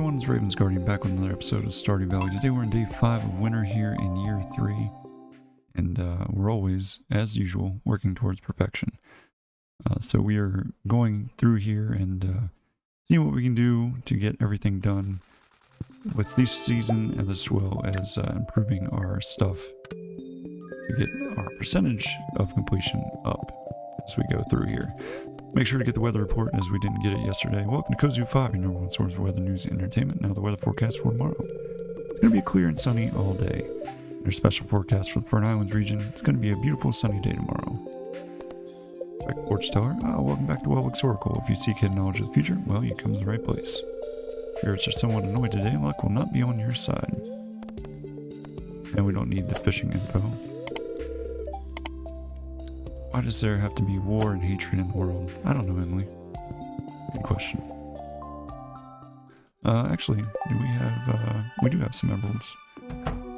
everyone, it's Raven's Guardian back with another episode of Stardew Valley. Today we're in day 5 of winter here in year 3. And we're always, as usual, working towards perfection. So we are going through here and seeing what we can do to get everything done with this season, as well as improving our stuff to get our percentage of completion up as we go through here. Make sure to get the weather report as we didn't get it yesterday. Welcome to Kozu 5, your number one source for weather news and entertainment. Now the weather forecast for tomorrow. It's going to be clear and sunny all day. There's special forecast for the Fern Islands region. It's going to be a beautiful sunny day tomorrow. Back to Porch Tower. Welcome back to Wellwick's Oracle. If you seek hidden knowledge of the future, well, you come to the right place. Spirits are somewhat annoyed today. Luck will not be on your side. And we don't need the fishing info. Why does there have to be war and hatred in the world? I don't know, Emily. Good question. Actually, we do have some emeralds.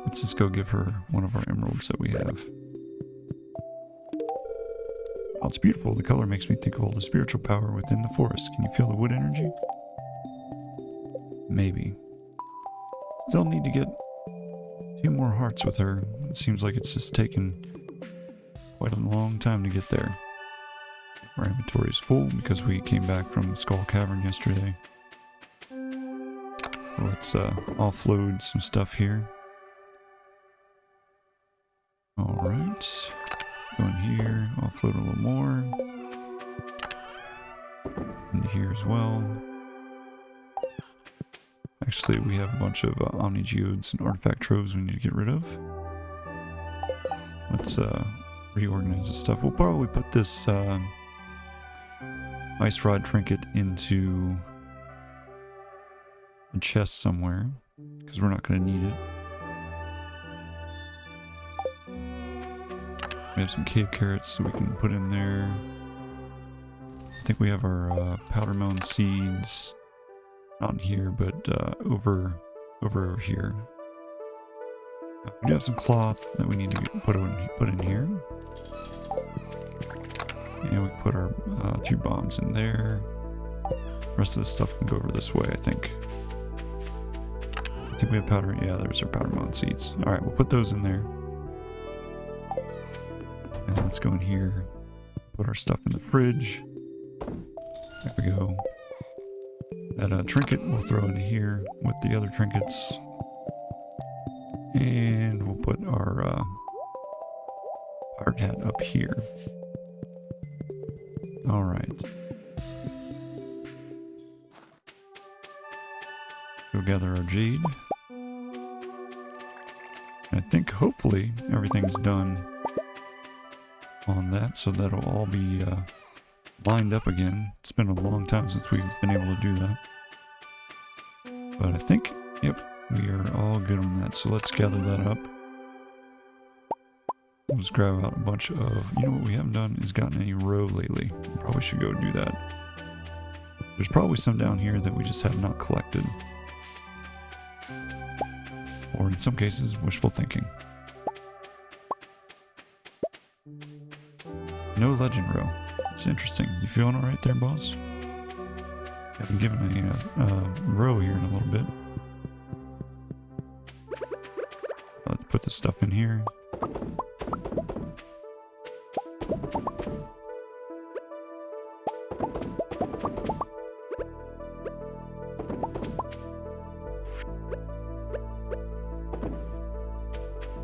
Let's just go give her one of our emeralds that we have. Oh, it's beautiful. The color makes me think of all the spiritual power within the forest. Can you feel the wood energy? Maybe. Still need to get 2 more hearts with her. It seems like it's just taken quite a long time to get there. Our inventory is full because we came back from Skull Cavern yesterday. So let's offload some stuff here. Alright. Go in here, offload a little more. Into here as well. Actually, we have a bunch of Omni Geodes and artifact troves we need to get rid of. Let's reorganize this stuff. We'll probably put this ice rod trinket into a chest somewhere because we're not going to need it. We have some cave carrots so we can put in there. I think we have our powder melon seeds not in here, but over here. We do have some cloth that we need to put in here. And we put our 2 bombs in there. The rest of this stuff can go over this way, I think. I think we have powder. Yeah, there's our powder melon seeds. Alright, we'll put those in there. And let's go in here. Put our stuff in the fridge. There we go. That trinket we'll throw in here with the other trinkets. And we'll put our pirate hat up here. Alright. Go gather our jade. I think hopefully everything's done on that, so that'll all be lined up again. It's been a long time since we've been able to do that. But I think, yep, we are all good on that. So let's gather that up. Let's grab out a bunch of, you know what we haven't done is gotten any roe lately. We probably should go do that. There's probably some down here that we just have not collected. Or in some cases, wishful thinking. No legend roe. It's interesting. You feeling alright there, boss? Haven't given any row here in a little bit. Let's put this stuff in here.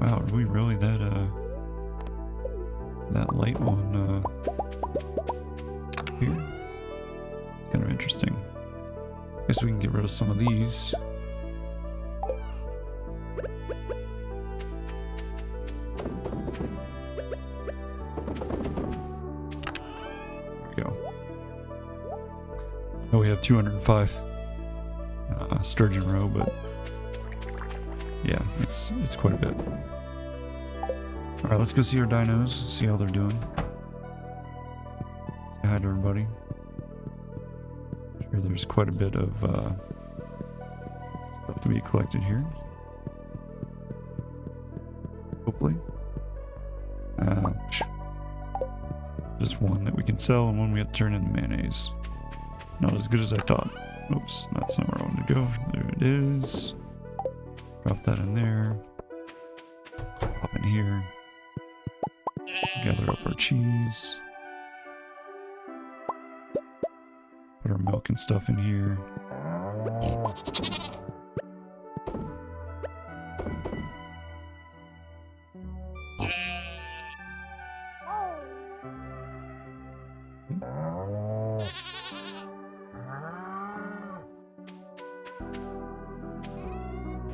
Wow, are we really that light on here? Kind of interesting. Guess we can get rid of some of these. There we go. Oh, we have 205 sturgeon roe, but yeah, it's quite a bit. Alright, let's go see our dinos, see how they're doing. Say hi to everybody. Sure, there's quite a bit of stuff to be collected here. Hopefully. Just one that we can sell and one we have to turn into mayonnaise. Not as good as I thought. Oops, that's not where I wanted to go. There it is. Drop that in there. Pop in here. Gather up our cheese. Put our milk and stuff in here.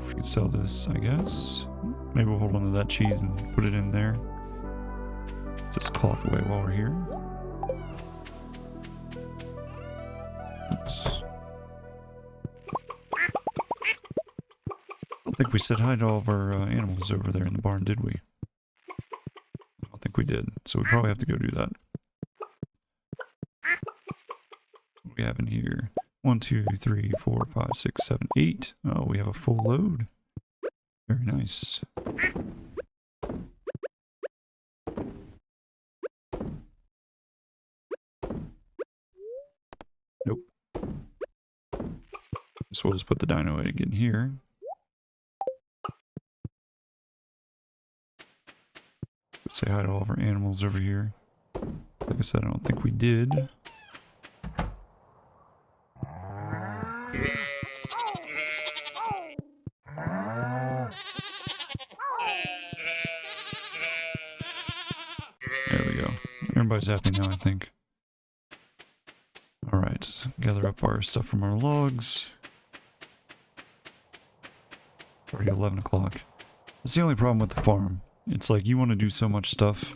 We could sell this, I guess. Maybe we'll hold on to that cheese and put it in there. Just cloth away while we're here. Oops. I don't think we said hi to all of our animals over there in the barn, did we? I don't think we did, so we probably have to go do that. What do we have in here? 1, 2, 3, 4, 5, 6, 7, 8. Oh, we have a full load. Very nice. Nope. So we'll just put the dino egg in here. Say hi to all of our animals over here. Like I said, I don't think we did. There we go. Everybody's happy now, I think. Alright, gather up our stuff from our logs. Already 11 o'clock. That's the only problem with the farm. It's like you want to do so much stuff,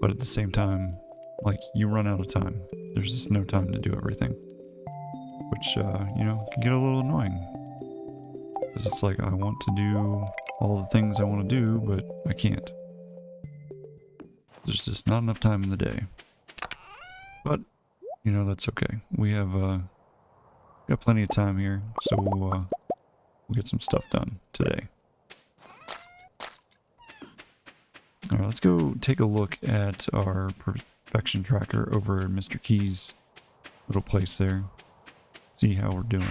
but at the same time, like, you run out of time. There's just no time to do everything. Which, you know, can get a little annoying. Because it's like, I want to do all the things I want to do, but I can't. There's just not enough time in the day. But, you know, that's okay. We have, got plenty of time here, so we'll get some stuff done today. Alright, let's go take a look at our perfection tracker over at Mr. Key's little place there. See how we're doing.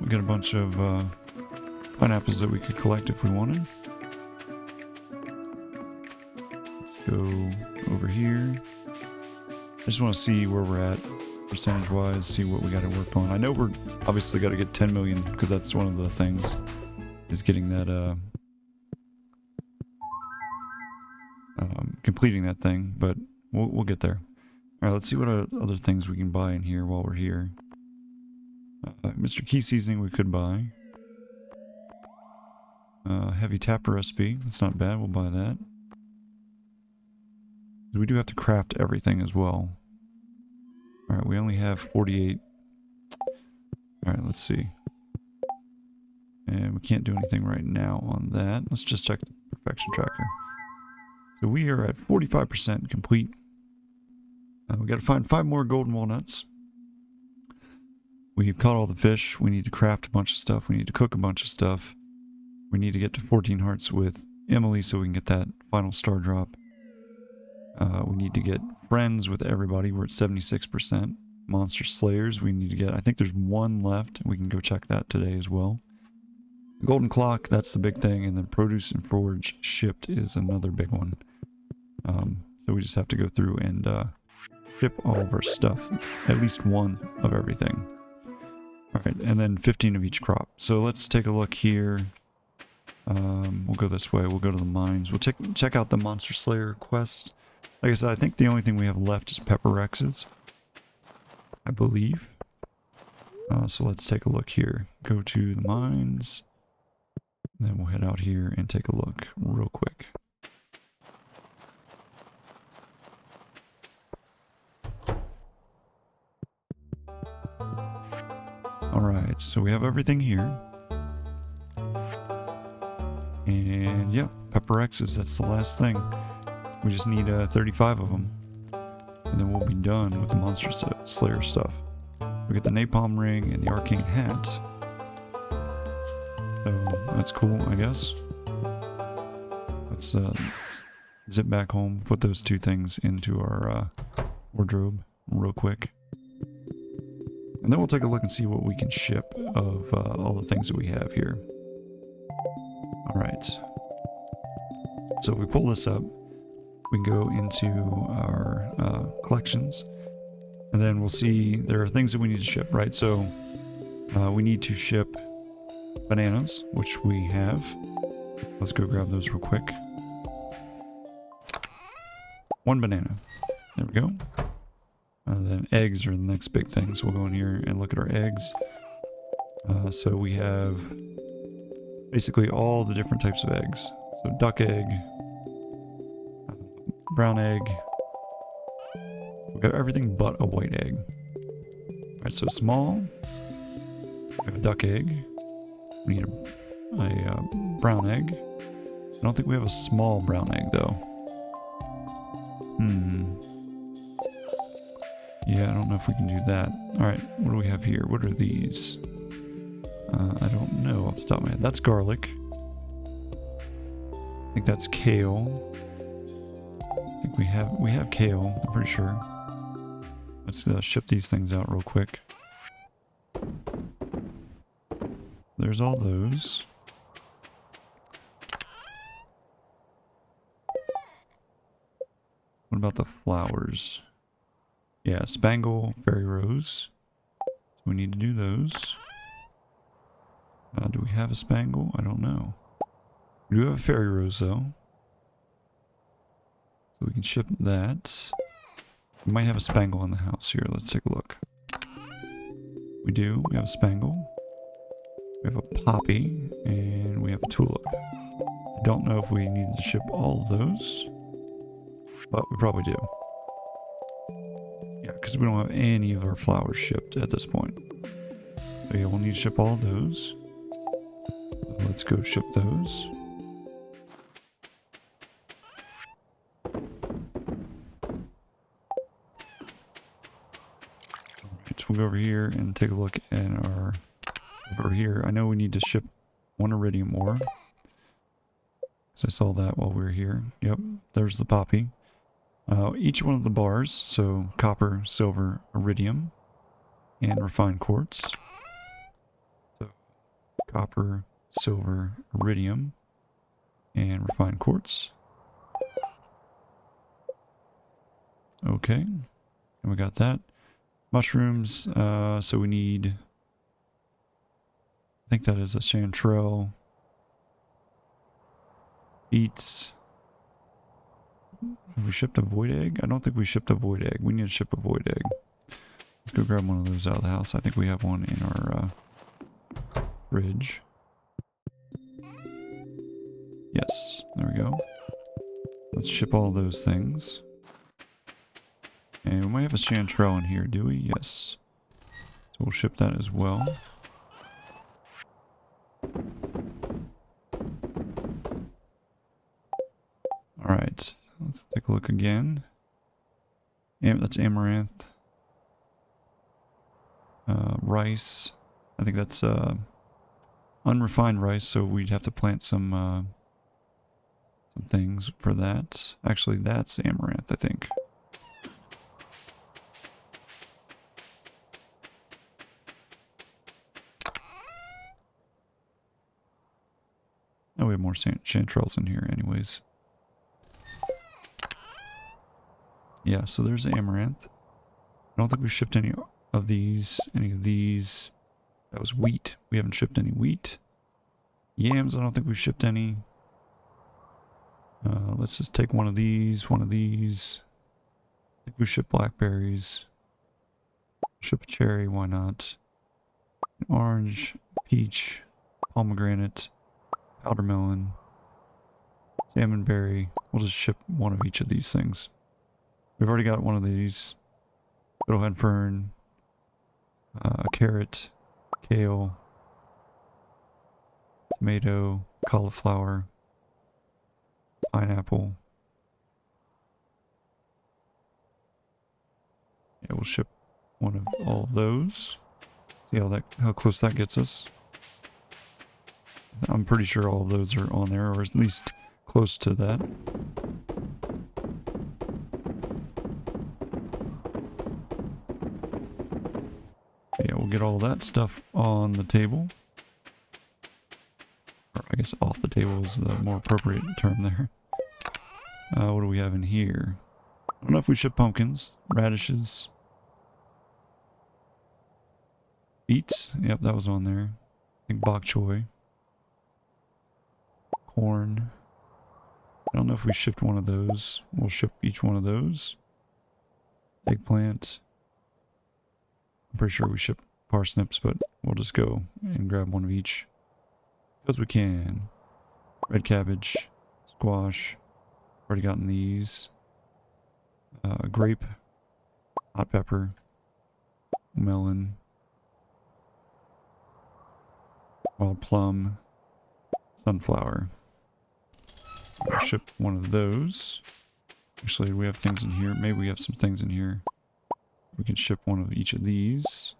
We got a bunch of pineapples that we could collect if we wanted. Let's go over here. I just want to see where we're at percentage wise, see what we got to work on. I know we're obviously got to get 10 million because that's one of the things, is getting that completing that thing, but we'll get there. All right, let's see what other things we can buy in here while we're here. Mr. Key seasoning we could buy. Heavy tapper recipe, that's not bad, we'll buy that. We do have to craft everything as well. Alright, we only have 48. Alright, let's see. And we can't do anything right now on that. Let's just check the perfection tracker. So we are at 45% complete. We got to find 5 more golden walnuts. We've caught all the fish. We need to craft a bunch of stuff. We need to cook a bunch of stuff. We need to get to 14 hearts with Emily so we can get that final star drop. We need to get friends with everybody. We're at 76%. Monster Slayers, we need to get, I think there's 1 left. We can go check that today as well. The golden clock, that's the big thing. And then produce and forage shipped is another big one. So we just have to go through and ship all of our stuff. At least 1 of everything. Alright, and then 15 of each crop. So let's take a look here. We'll go this way. We'll go to the mines. We'll check out the Monster Slayer quest. Like I said, I think the only thing we have left is Pepper Rexes, I believe. So let's take a look here. Go to the mines. And then we'll head out here and take a look real quick. Alright, so we have everything here. And yeah, Pepper Rexes, that's the last thing. We just need 35 of them. And then we'll be done with the Monster Slayer stuff. We get the Napalm Ring and the Arcane Hat. So that's cool, I guess. let's zip back home, put those two things into our wardrobe real quick. And then we'll take a look and see what we can ship of all the things that we have here. Alright. So if we pull this up, we can go into our collections. And then we'll see there are things that we need to ship, right? So we need to ship bananas, which we have. Let's go grab those real quick. 1 banana. There we go. Then eggs are the next big thing. So we'll go in here and look at our eggs. So we have basically all the different types of eggs. So duck egg, brown egg. We've got everything but a white egg. Alright, so small. We have a duck egg. We need a brown egg. I don't think we have a small brown egg though. Yeah, I don't know if we can do that. Alright, what do we have here? What are these? I don't know off the top of my head. That's garlic. I think that's kale. I think we have kale, I'm pretty sure. Let's ship these things out real quick. There's all those. What about the flowers? Yeah, spangle, fairy rose. So we need to do those. Do we have a spangle? I don't know. We do have a fairy rose though. So we can ship that. We might have a spangle in the house here. Let's take a look. We do. We have a spangle. We have a poppy. And we have a tulip. I don't know if we needed to ship all of those. But we probably do. Yeah, because we don't have any of our flowers shipped at this point. So yeah, we'll need to ship all of those. So let's go ship those. Alright, so we'll go over here and take a look at our... Over here, I know we need to ship 1 iridium ore. Because I saw that while we were here. Yep, there's the poppy. Each one of the bars, so copper, silver, iridium, and refined quartz. So copper, silver, iridium, and refined quartz. Okay, and we got that. Mushrooms, so we need, I think that is a chanterelle. Beets. Have we shipped a void egg? I don't think we shipped a void egg. We need to ship a void egg. Let's go grab one of those out of the house. I think we have one in our fridge. Yes, there we go. Let's ship all those things. And we might have a chanterelle in here, do we? Yes. So we'll ship that as well. Alright. Let's take a look again. That's amaranth. Rice. I think that's unrefined rice, so we'd have to plant some things for that. Actually, that's amaranth, I think. Oh, we have more chanterelles in here anyways. Yeah, so there's the amaranth. I don't think we shipped any of these. That was wheat. We haven't shipped any wheat. Yams, I don't think we've shipped any. Let's just take one of these. I think we shipped blackberries. Ship a cherry, why not? An orange, peach, pomegranate, powder melon, salmon berry. We'll just ship one of each of these things. We've already got one of these. Fiddlehead fern, a carrot, kale, tomato, cauliflower, pineapple. Yeah, we'll ship one of all of those. See how close that gets us. I'm pretty sure all of those are on there, or at least close to that. Yeah, we'll get all that stuff on the table. Or I guess off the table is the more appropriate term there. What do we have in here? I don't know if we ship pumpkins, radishes, beets. Yep, that was on there. I think bok choy. Corn. I don't know if we shipped one of those. We'll ship each one of those. Eggplant. I'm pretty sure we shipped parsnips, but we'll just go and grab one of each. Because we can. Red cabbage. Squash. Already gotten these. Grape. Hot pepper. Melon. Wild plum. Sunflower. We'll ship one of those. Actually, we have things in here. Maybe we have some things in here. We can ship one of each of these.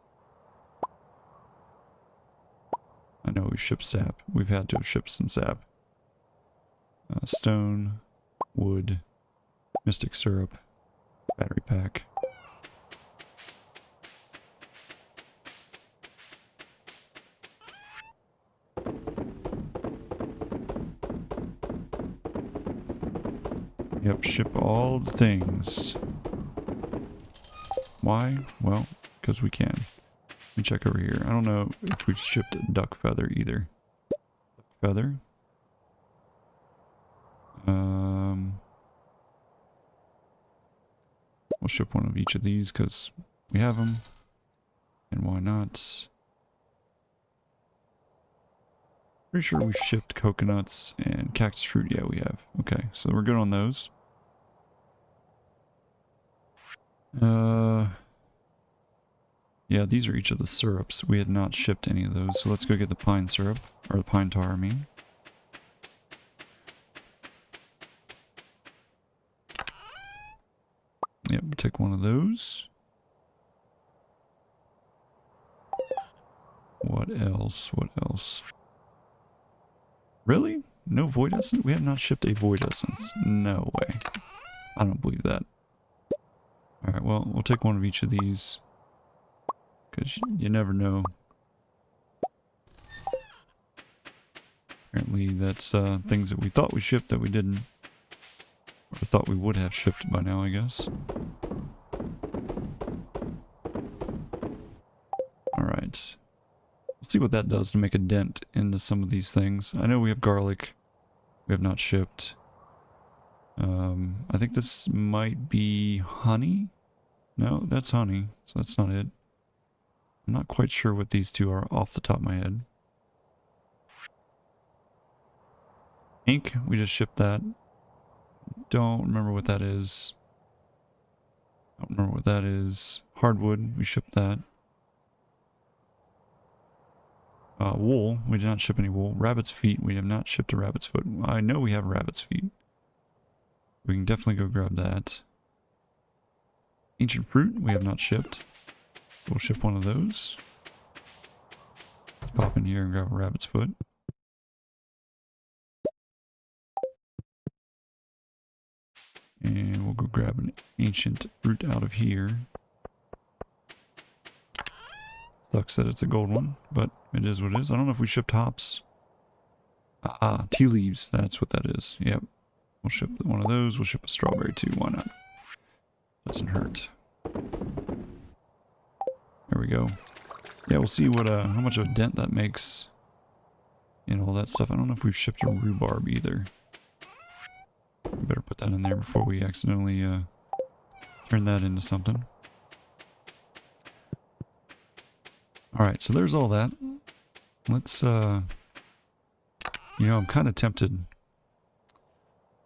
I know we've shipped sap. We've had to have shipped some sap. Stone, wood, mystic syrup, battery pack. Yep, ship all the things. Why? Well, because we can. Let me check over here. I don't know if we've shipped a duck feather either. Duck feather. We'll ship one of each of these because we have them. And why not? Pretty sure we shipped coconuts and cactus fruit. Yeah, we have. Okay, so we're good on those. Yeah, these are each of the syrups. We had not shipped any of those, so let's go get the pine syrup, or the pine tar, I mean. Yep, we'll take one of those. What else? What else? Really? No void essence? We have not shipped a void essence. No way. I don't believe that. Alright, well, we'll take one of each of these. Because you never know. Apparently that's things that we thought we shipped that we didn't. Or thought we would have shipped by now, I guess. Alright. Let's see what that does to make a dent into some of these things. I know we have garlic. We have not shipped. I think this might be honey. No, that's honey. So that's not it. I'm not quite sure what these two are off the top of my head. Ink, we just shipped that. Don't remember what that is. Don't remember what that is. Hardwood, we shipped that. Wool, we did not ship any wool. Rabbit's feet, we have not shipped a rabbit's foot. I know we have rabbit's feet. We can definitely go grab that. Ancient fruit, we have not shipped. We'll ship one of those. Pop in here and grab a rabbit's foot. And we'll go grab an ancient fruit out of here. Sucks that it's a gold one, but it is what it is. I don't know if we shipped hops. Ah, tea leaves. That's what that is. Yep. We'll ship one of those. We'll ship a strawberry too. Why not? Doesn't hurt. There we go. Yeah, we'll see what how much of a dent that makes in all that stuff. I don't know if we've shipped a rhubarb either. We better put that in there before we accidentally turn that into something. Alright, so there's all that. Let's, you know, I'm kind of tempted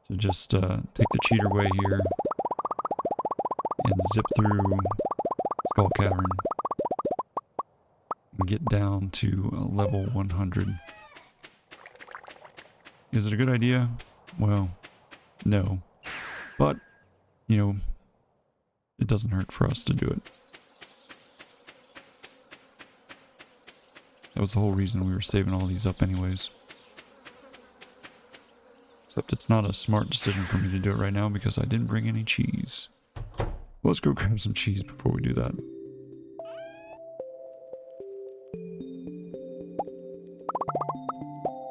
to just take the cheater way here and zip through Skull Cavern and get down to level 100. Is it a good idea? Well, no. But, you know, it doesn't hurt for us to do it. That was the whole reason we were saving all these up anyways. Except it's not a smart decision for me to do it right now because I didn't bring any cheese. Let's go grab some cheese before we do that.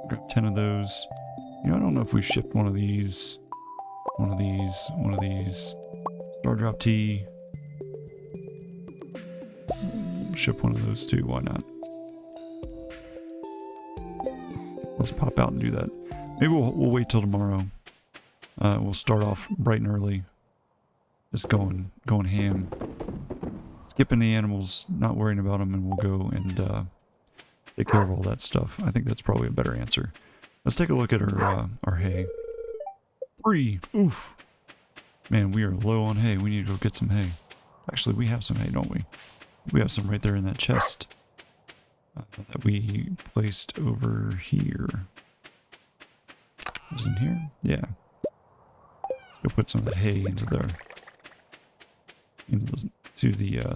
Grab 10 of those. You know, I don't know if we shipped one of these. One of these. Stardrop tea. Ship one of those too, why not? Let's pop out and do that. Maybe we'll wait till tomorrow. We'll start off bright and early. Just going ham. Skipping the animals, not worrying about them, and we'll go and take care of all that stuff. I think that's probably a better answer. Let's take a look at our hay. 3! Oof! Man, we are low on hay. We need to go get some hay. Actually, we have some hay, don't we? We have some right there in that chest that we placed over here. Is in here? Yeah. Go put some of that hay into the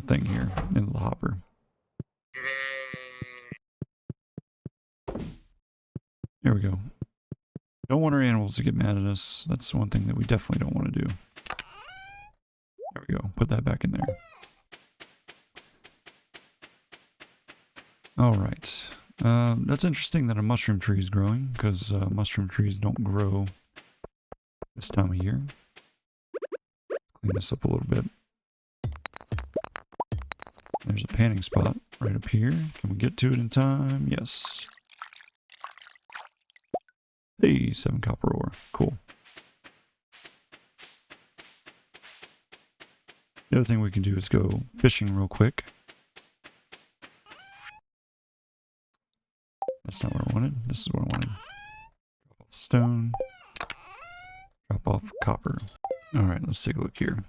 thing here, into the hopper. There we go. Don't want our animals to get mad at us. That's one thing that we definitely don't want to do. There we go. Put that back in there. Alright. That's interesting that a mushroom tree is growing, because mushroom trees don't grow this time of year. Clean this up a little bit. There's a panning spot right up here. Can we get to it in time? Yes. Hey, 7 copper ore. Cool. The other thing we can do is go fishing real quick. That's not what I wanted. This is what I wanted. Drop off stone. Drop off copper. Alright, let's take a look here.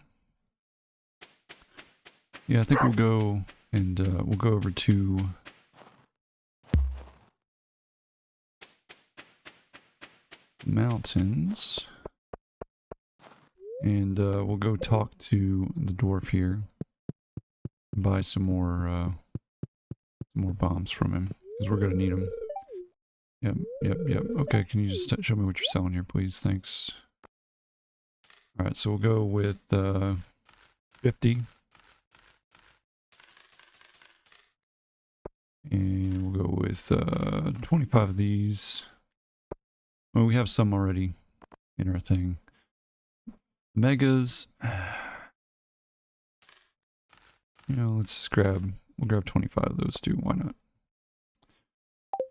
Yeah, I think we'll go and we'll go over to mountains. And we'll go talk to the dwarf here. Buy some more bombs from him. Because we're going to need them. Yep. Okay, can you just show me what you're selling here, please? Thanks. Alright, so we'll go with 50. And we'll go with 25 of these. Well, we have some already in our thing. Megas. You know, let's just we'll grab 25 of those too. Why not?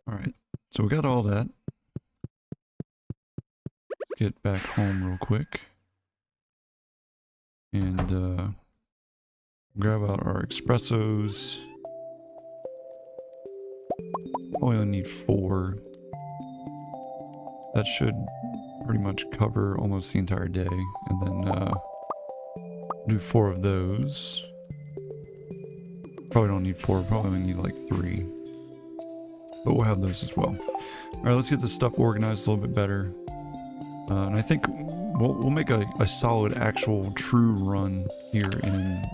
Alright, so we got all that. Let's get back home real quick. And grab out our espressos. Probably only need 4. That should pretty much cover almost the entire day. And then do 4 of those. Probably don't need 4, probably only need like 3. But we'll have those as well. Alright, let's get this stuff organized a little bit better. And I think we'll make a solid, actual, true run here in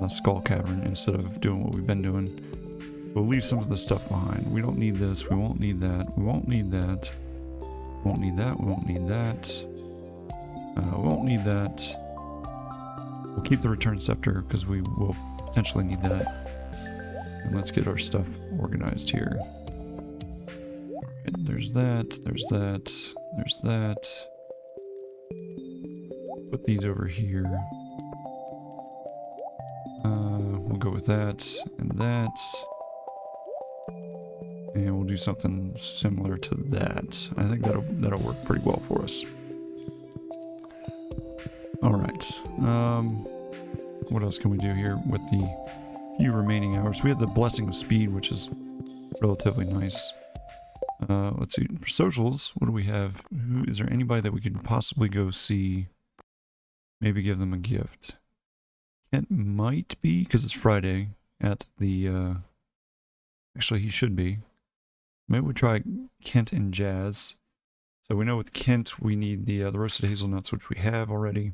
Skull Cavern instead of doing what we've been doing. We'll leave some of the stuff behind. We don't need this, we won't need that, we won't need that. We won't need that, we won't need that. We won't need that. We'll keep the return scepter because we will potentially need that. And let's get our stuff organized here. Alright, there's that, there's that, there's that. Put these over here. We'll go with that and that. And we'll do something similar to that. I think that'll work pretty well for us. Alright. What else can we do here with the few remaining hours? We have the Blessing of Speed, which is relatively nice. Let's see. For socials, what do we have? Is there anybody that we could possibly go see? Maybe give them a gift. Kent might be, because it's Friday, at the... Actually, he should be. Maybe we'll try Kent and Jazz. So we know with Kent, we need the roasted hazelnuts, which we have already.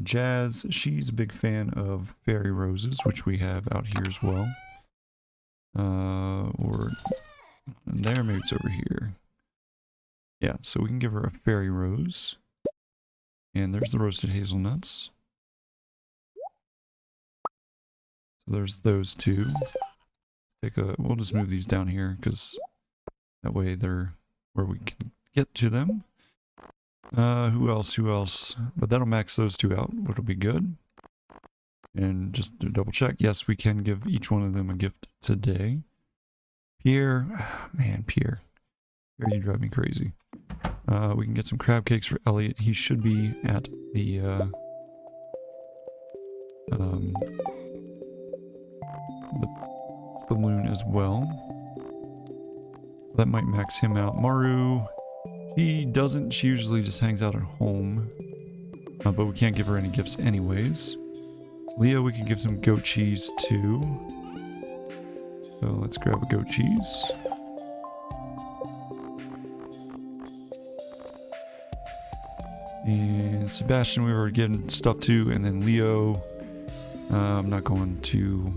Jazz, she's a big fan of fairy roses, which we have out here as well. Or there, maybe it's over here. Yeah, so we can give her a fairy rose. And there's the roasted hazelnuts. So there's those two. We'll just move these down here because that way they're where we can get to them. Who else? But that'll max those two out, which will be good. And just to double check, yes, we can give each one of them a gift today. Pierre, man, Pierre, you drive me crazy. We can get some crab cakes for Elliot. He should be at the saloon as well. That might max him out. Maru, she doesn't. She usually just hangs out at home. But we can't give her any gifts anyways. Leah, we can give some goat cheese too. So let's grab a goat cheese. And Sebastian, we were getting stuff to, and then Leo. I'm not going to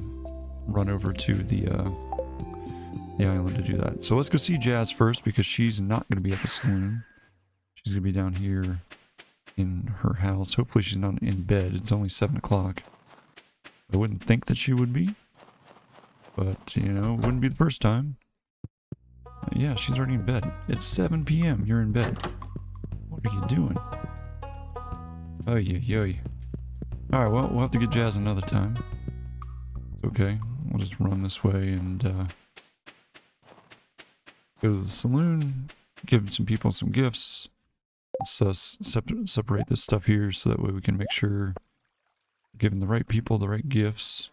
run over to the island to do that. So let's go see Jazz first because she's not going to be at the saloon. She's going to be down here in her house. Hopefully she's not in bed. It's only 7 o'clock. I wouldn't think that she would be. But, you know, it wouldn't be the first time. Yeah, she's already in bed. It's 7 p.m. You're in bed. What are you doing? Oh, yeah. Alright, well, we'll have to get Jazz another time. It's okay. We'll just run this way and go to the saloon, give some people some gifts. Let's separate this stuff here so that way we can make sure we're giving the right people the right gifts.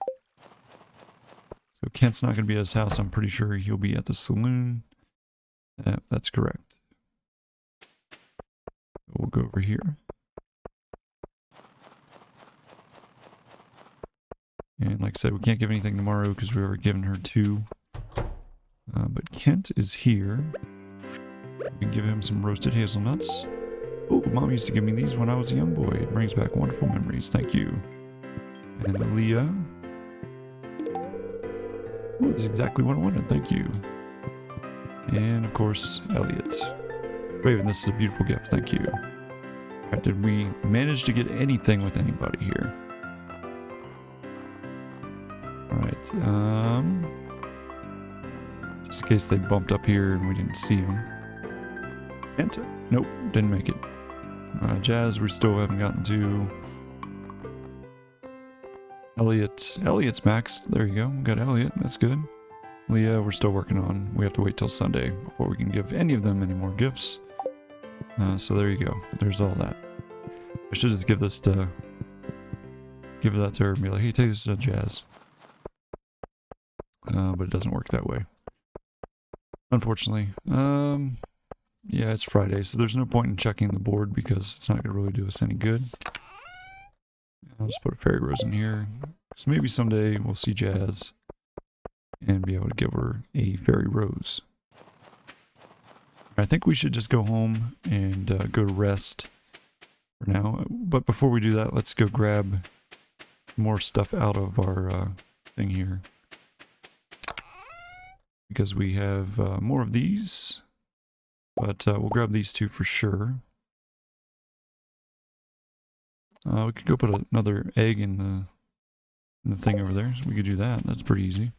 So Kent's not going to be at his house. I'm pretty sure he'll be at the saloon. That's correct. We'll go over here. And like I said, we can't give anything tomorrow because we've already given her 2. But Kent is here. We can give him some roasted hazelnuts. Oh, Mom used to give me these when I was a young boy. It brings back wonderful memories. Thank you. And Leah. Oh, that's exactly what I wanted. Thank you. And of course, Elliot. Raven, this is a beautiful gift. Thank you. Alright, did we manage to get anything with anybody here? Alright, just in case they bumped up here and we didn't see them. Kent? Nope, didn't make it. Jazz, we still haven't gotten to. Elliot's maxed. There you go. We got Elliot. That's good. Leah, we're still working on. We have to wait till Sunday before we can give any of them any more gifts. So there you go. There's all that. I should just give that to her and be like, hey, take this to Jazz. But it doesn't work that way. Unfortunately. Yeah, it's Friday, so there's no point in checking the board because it's not going to really do us any good. I'll just put a fairy rose in here. So maybe someday we'll see Jazz and be able to give her a fairy rose. I think we should just go home and go to rest for now. But before we do that, let's go grab more stuff out of our thing here. Because we have more of these. But we'll grab these 2 for sure. We could go put another egg in the thing over there. So we could do that. That's pretty easy.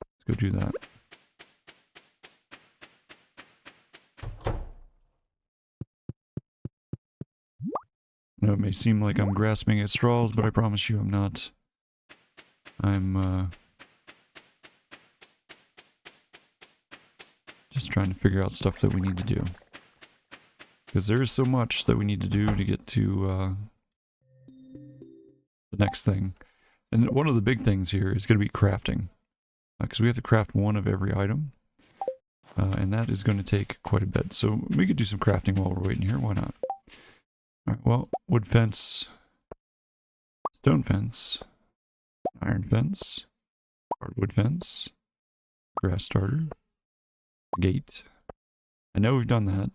Let's go do that. Now, it may seem like I'm grasping at straws, but I promise you I'm not. I'm just trying to figure out stuff that we need to do. Because there is so much that we need to do to get to the next thing. And one of the big things here is going to be crafting. Because we have to craft 1 of every item. And that is going to take quite a bit. So we could do some crafting while we're waiting here. Why not? Alright, well, wood fence, stone fence, iron fence, hardwood fence, grass starter, gate. I know we've done that.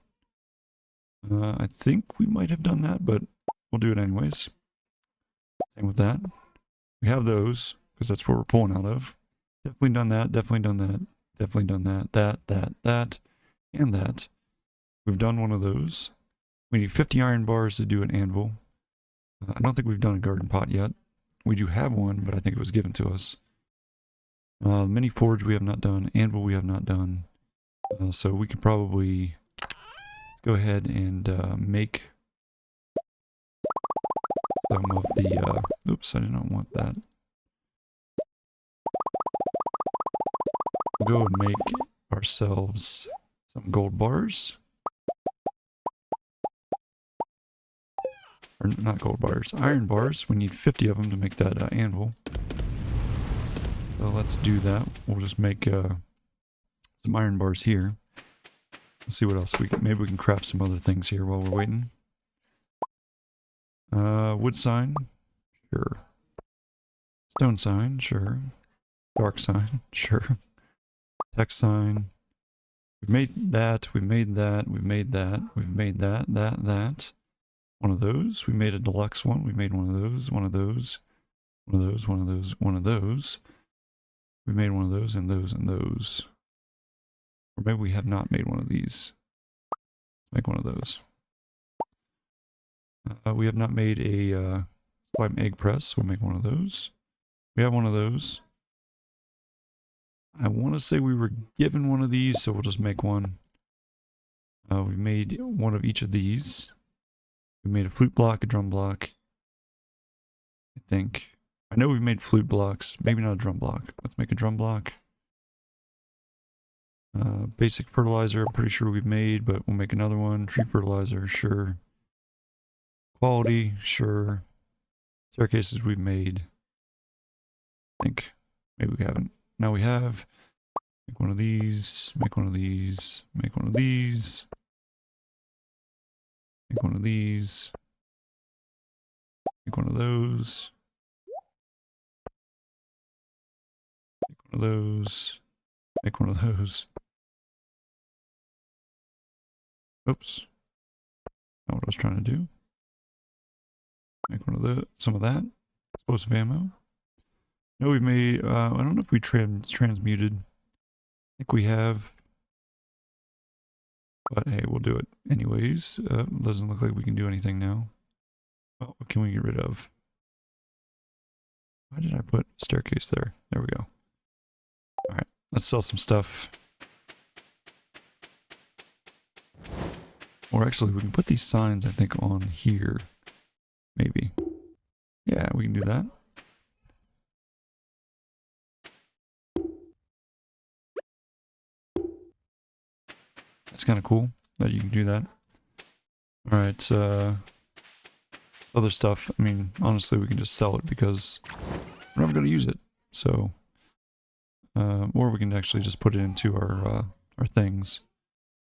I think we might have done that, but we'll do it anyways. Same with that. We have those, because that's what we're pulling out of. Definitely done that, definitely done that, definitely done that, that, and that. We've done one of those. We need 50 iron bars to do an anvil. I don't think we've done a garden pot yet. We do have one, but I think it was given to us. Mini forge we have not done. Anvil we have not done. So we could probably go ahead and make some of the... oops, I did not want that. We'll go and make ourselves some gold bars. Or not gold bars, iron bars. We need 50 of them to make that anvil. So let's do that. We'll just make some iron bars here. Let's see what else we can. Maybe we can craft some other things here while we're waiting. Wood sign, sure. Stone sign, sure. Dark sign, sure. Text sign. We've made that. We've made that. We've made that. We've made that. That. One of those. We made a deluxe one. We made one of those. One of those. One of those. One of those. One of those. We made one of those and those and those. Or maybe we have not made one of these. Make one of those. We have not made a slime egg press. We'll make one of those. We have one of those. I want to say we were given one of these, so we'll just make one. We made one of each of these. We made a flute block, a drum block. I think. I know we've made flute blocks. Maybe not a drum block. Let's make a drum block. Basic fertilizer, I'm pretty sure we've made, but we'll make another one. Tree fertilizer, sure. Quality, sure. Staircases we've made. I think. Maybe we haven't. Now we have. Make one of these. Make one of these. Make one of these. Make one of these. Make one of those. Make one of those. Make one of those. Oops. Not what I was trying to do. Make one of the some of that. Explosive ammo. No, we've made. I don't know if we transmuted. I think we have. But hey, we'll do it anyways. Doesn't look like we can do anything now. Well, what can we get rid of? Why did I put staircase there? There we go. Alright, let's sell some stuff. Or actually, we can put these signs, I think, on here. Maybe. Yeah, we can do that. That's kind of cool that you can do that. Alright, other stuff, I mean, honestly, we can just sell it because we're never going to use it. So, or we can actually just put it into our things.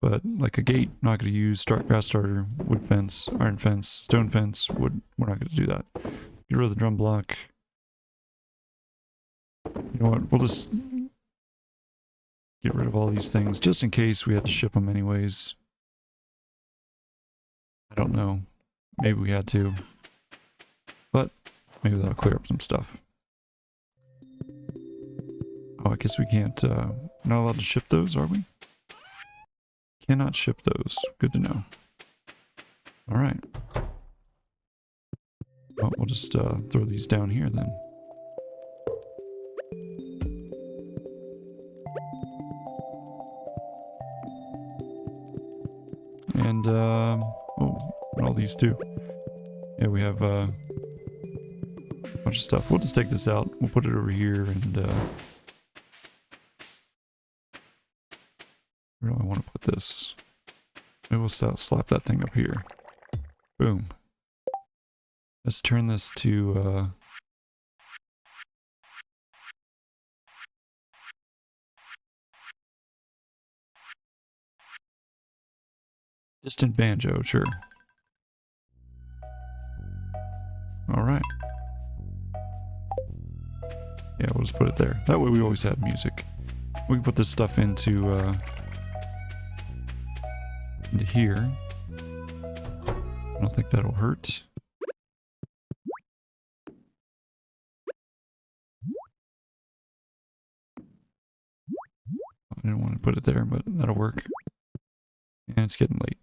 But like a gate, not going to use. Grass starter, wood fence, iron fence, stone fence, wood. We're not going to do that. Get rid of the drum block. You know what? We'll just get rid of all these things just in case we had to ship them anyways. I don't know. Maybe we had to. But maybe that'll clear up some stuff. Oh, I guess we can't. Not allowed to ship those, are we? Cannot ship those. Good to know. Alright. Well, we'll just throw these down here then. And, oh, and all these too. Yeah, we have a bunch of stuff. We'll just take this out. We'll put it over here and, where do I want to put this? Maybe we'll slap that thing up here. Boom. Let's turn this to, distant banjo, sure. Alright. Yeah, we'll just put it there. That way we always have music. We can put this stuff into here. I don't think that'll hurt. I didn't want to put it there, but that'll work. And it's getting late.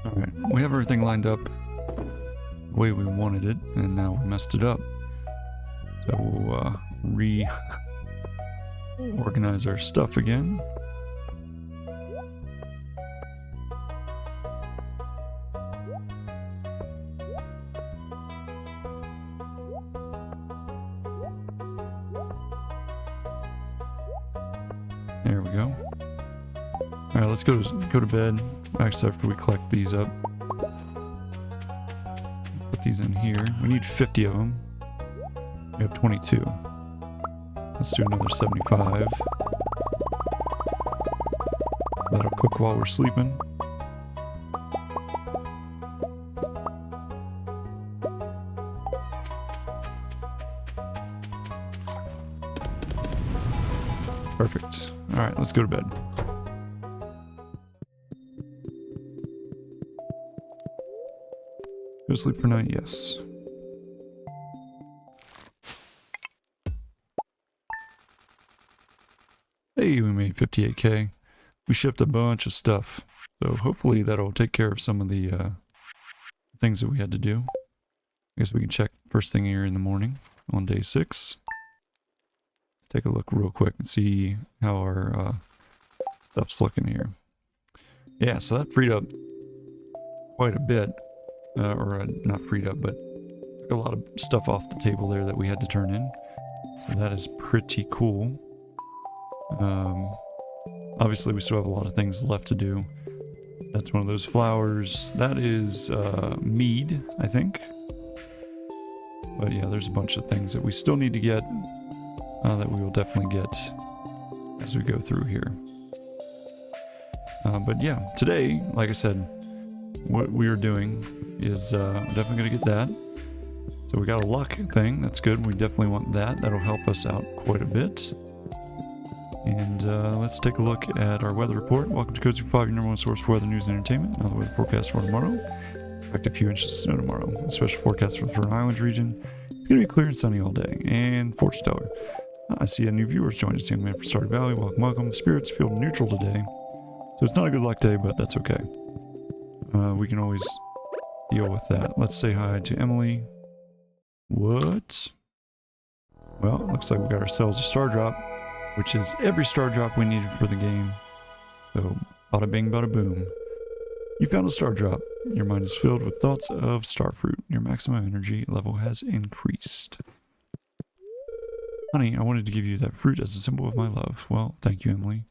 Alright, we have everything lined up the way we wanted it, and now we messed it up. So we'll reorganize our stuff again. There we go. Alright, let's go to bed. Actually, after we collect these up. Put these in here. We need 50 of them. We have 22. Let's do another 75. That'll cook while we're sleeping. Perfect. Alright, let's go to bed. Go to sleep for night, yes. Hey, we made 58k. We shipped a bunch of stuff. So hopefully that'll take care of some of the things that we had to do. I guess we can check first thing here in the morning on day 6. Let's take a look real quick and see how our stuff's looking here. Yeah, so that freed up quite a bit. Not freed up, but took a lot of stuff off the table there that we had to turn in. So that is pretty cool. Obviously we still have a lot of things left to do. That's one of those flowers. That is mead, I think. But yeah, there's a bunch of things that we still need to get that we will definitely get as we go through here. But yeah, today, like I said, what we are doing is definitely going to get that. So we got a luck thing. That's good. We definitely want that. That'll help us out quite a bit. And let's take a look at our weather report. Welcome to Code Super 5, your number one source for weather news and entertainment. Now the weather forecast for tomorrow. Expect a few inches of snow tomorrow. A special forecast for the Fern Islands region. It's going to be clear and sunny all day. And fortune teller. I see a new viewers joined us. Young man from Stardew Valley. Welcome, welcome. The spirits feel neutral today. So it's not a good luck day, but that's okay. We can always deal with that. Let's say hi to Emily. What? Well, it looks like we got ourselves a Stardrop, which is every Stardrop we needed for the game. So, bada bing, bada boom. You found a Stardrop. Your mind is filled with thoughts of starfruit. Your maximum energy level has increased. Honey, I wanted to give you that fruit as a symbol of my love. Well, thank you, Emily.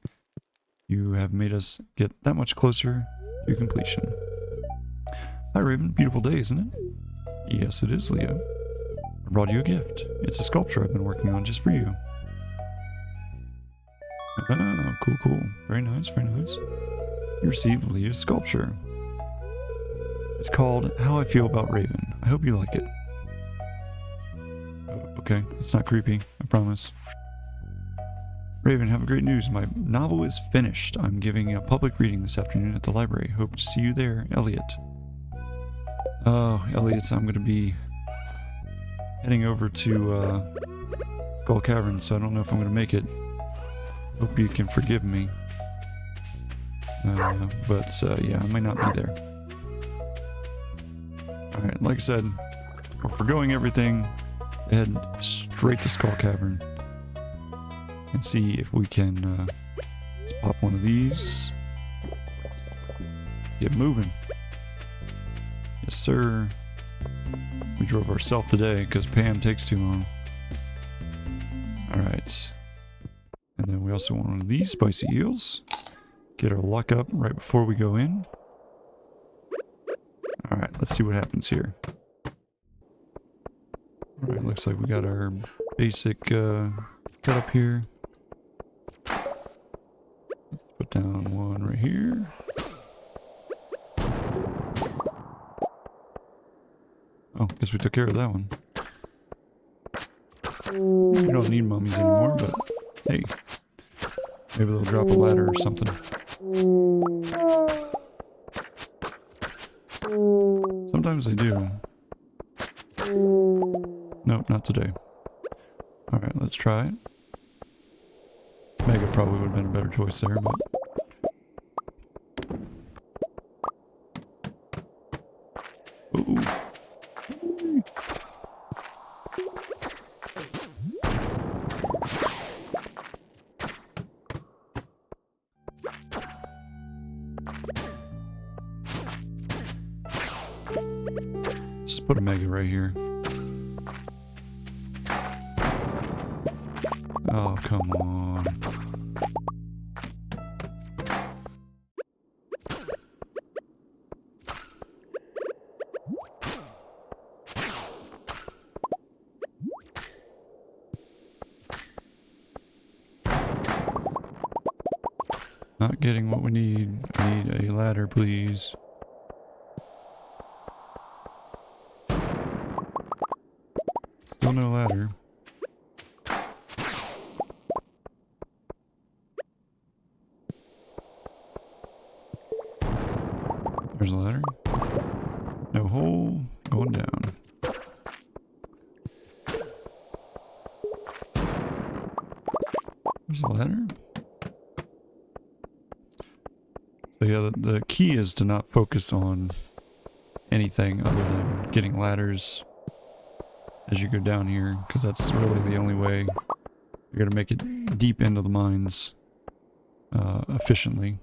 You have made us get that much closer to completion. Hi, Raven. Beautiful day, isn't it? Yes, it is, Leo. I brought you a gift. It's a sculpture I've been working on just for you. Oh, cool, cool. Very nice, very nice. You received Leo's sculpture. It's called How I Feel About Raven. I hope you like it. Oh, okay, it's not creepy, I promise. Raven, have a great news. My novel is finished. I'm giving a public reading this afternoon at the library. Hope to see you there, Elliot. Oh, Elliot, I'm going to be heading over to Skull Cavern, so I don't know if I'm going to make it. Hope you can forgive me. Yeah, I might not be there. Alright, like I said, we're forgoing everything. Head straight to Skull Cavern. And see if we can let's pop one of these. Get moving. Yes, sir. We drove ourselves today because Pam takes too long. Alright. And then we also want one of these spicy eels. Get our luck up right before we go in. Alright, let's see what happens here. Alright, looks like we got our basic cut up here. Let's put down one right here. Oh, guess we took care of that one. We don't need mummies anymore, but hey, maybe they'll drop a ladder or something. Sometimes they do. Nope, not today. Alright, let's try it. Mega probably would have been a better choice there, but... Ooh. Just put a mega right here. Oh, come on. Not getting what we need. I need a ladder, please. Still no ladder. There's a ladder. No hole. Going down. There's a ladder. So yeah, the key is to not focus on anything other than getting ladders as you go down here, because that's really the only way you're going to make it deep into the mines efficiently.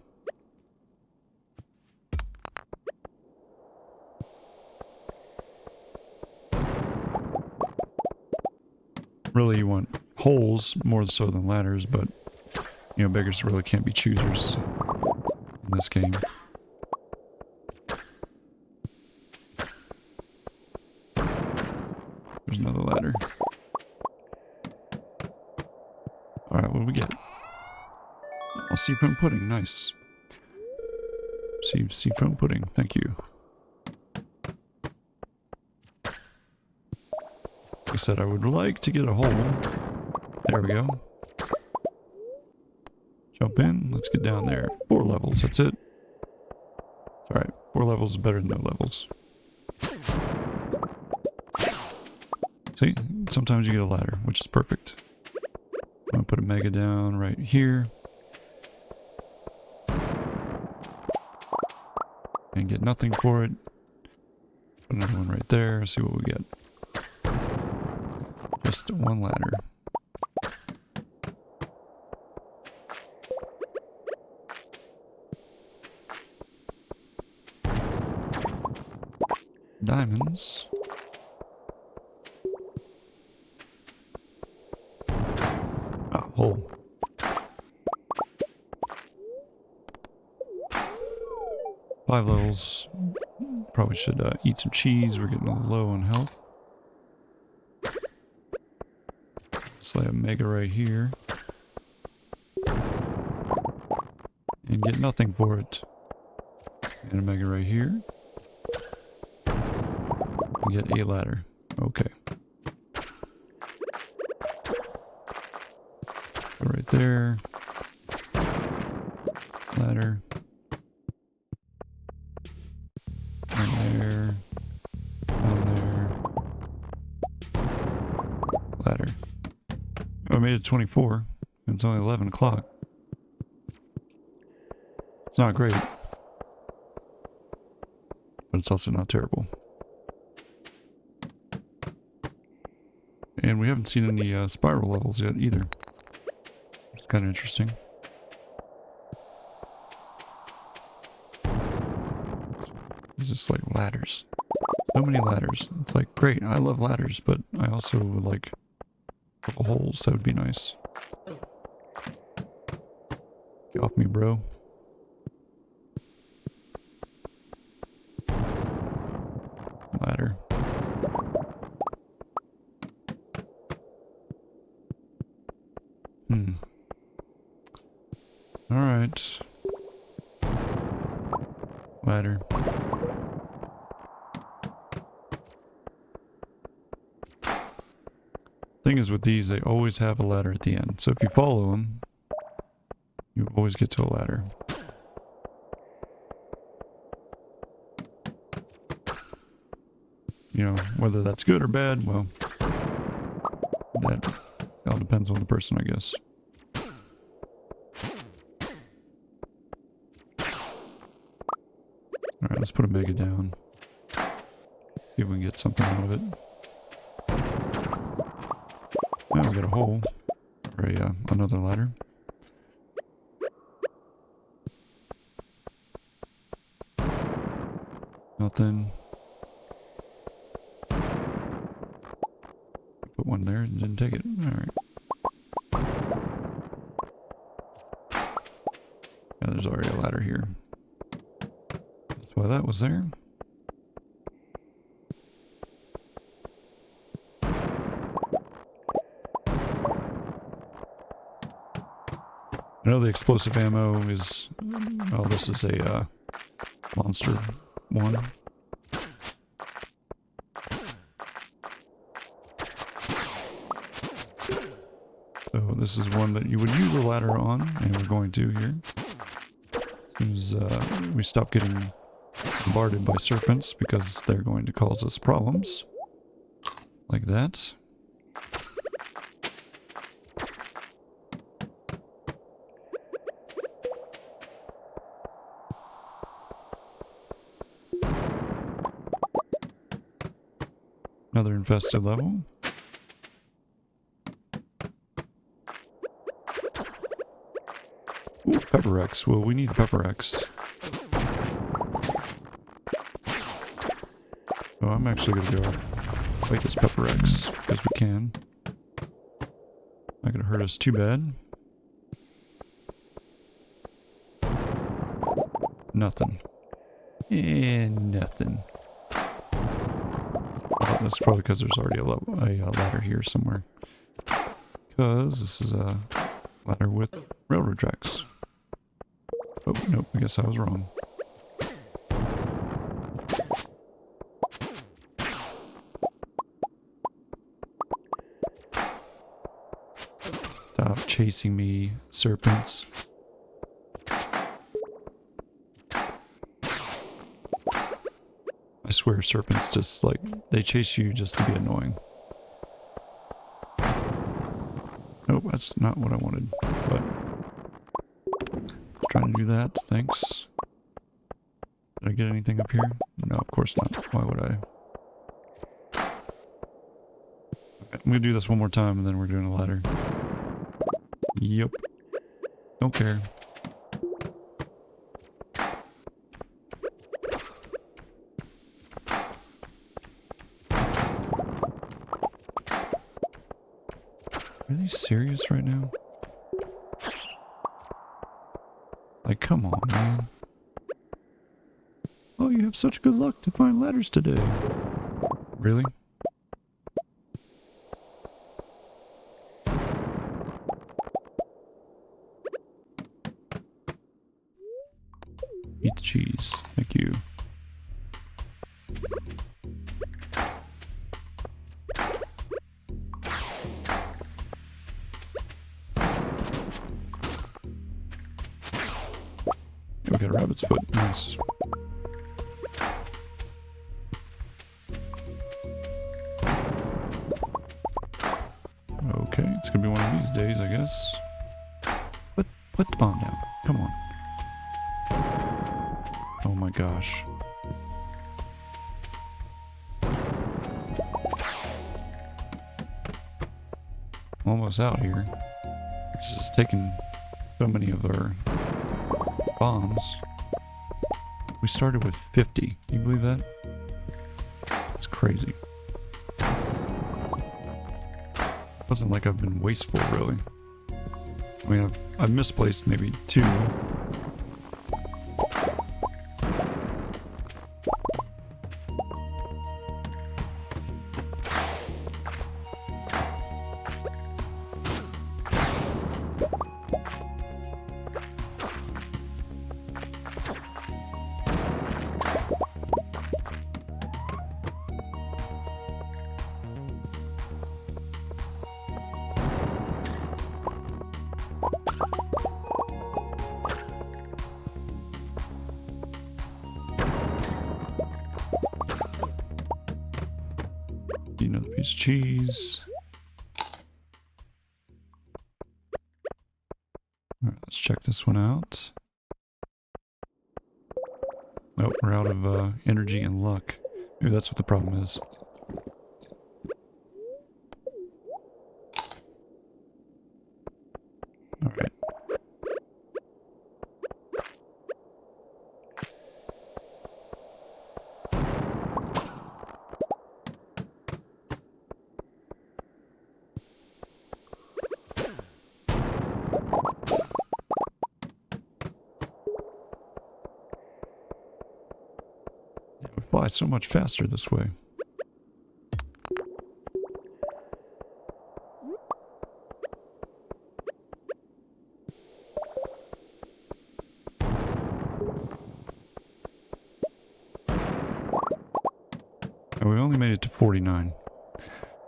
Really, you want holes more so than ladders, but you know, beggars really can't be choosers in this game. There's another ladder. Alright, what do we get? Oh, seafoam pudding, nice. Seafoam pudding, thank you. I said I would like to get a hole. There we go. Jump in, let's get down there. 4 levels, that's it. Alright, 4 levels is better than no levels. See, sometimes you get a ladder, which is perfect. I'm gonna put a mega down right here. And get nothing for it. Put another one right there, see what we get. Just one ladder. Diamonds. Ah, hole. Five levels. Probably should eat some cheese. We're getting a little low on health. Let's lay a mega right here. And get nothing for it. And a mega right here. And get a ladder. Okay. Go right there. Ladder. One there. One there. Ladder. Oh, I made it 24. It's only 11 o'clock. It's not great. But it's also not terrible. And we haven't seen any spiral levels yet either. It's kind of interesting. It's just like ladders. So many ladders. It's like, great, I love ladders, but I also would like a couple holes. That would be nice. Get off me, bro. Ladder. Alright. Ladder. Thing is with these, they always have a ladder at the end. So if you follow them, you always get to a ladder. you know, whether that's good or bad, well, that all depends on the person, I guess. Alright, let's put a mega down. See if we can get something out of it. Now we got a hole. Or another ladder. Nothing. Put one there and didn't take it. Alright. Yeah, there's already a ladder here. That's why that was there. I know the explosive ammo is... Oh, this is a monster one. So this is one that you would use a ladder on, and we're going to here. As soon as we stop getting bombarded by serpents, because they're going to cause us problems. Like that. Another infested level. Ooh, Pepper X. Well, we need Pepper X. So I'm actually going to go fight this Pepper X, because we can. Not going to hurt us too bad. Nothing. And nothing. Oh, that's probably because there's already a ladder here somewhere. Because this is a ladder with railroad tracks. Oh, nope, I guess I was wrong. Stop chasing me, serpents. I swear serpents just like, they chase you just to be annoying. Nope, that's not what I wanted, but trying to do that, thanks. Did I get anything up here? No, of course not. Why would I? Okay, I'm gonna do this one more time and then we're doing a ladder. Yep. Don't care. Are they serious right now? Like, come on, man. Oh, you have such good luck to find ladders today. Really? Eat the cheese. Thank you. We got a rabbit's foot. Nice. Okay, it's gonna be one of these days, I guess. Put the bomb down. Come on. Oh my gosh. Almost out here. This is taking so many of our bombs. We started with 50. Can you believe that? It's crazy. It wasn't like I've been wasteful, really. I mean, I've misplaced maybe 2. see another piece of cheese. Alright, let's check this one out. Oh, we're out of energy and luck. Maybe that's what the problem is. Alright. We fly so much faster this way. And we only made it to 49.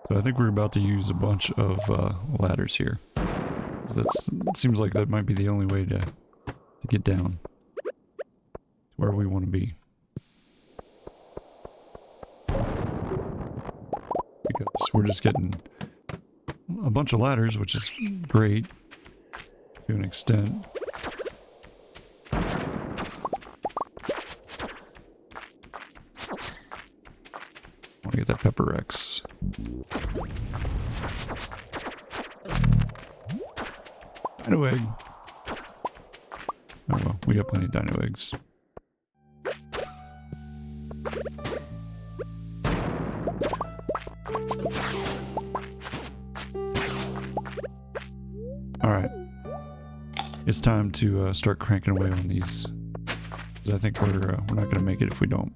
So I think we're about to use a bunch of ladders here. It seems like that might be the only way to get down to where we want to be. Because we're just getting a bunch of ladders, which is great to an extent. I want to get that Pepper Rex. Dino egg. Oh well, we got plenty of dino eggs. Alright. It's time to start cranking away on these. Because I think we're not going to make it if we don't.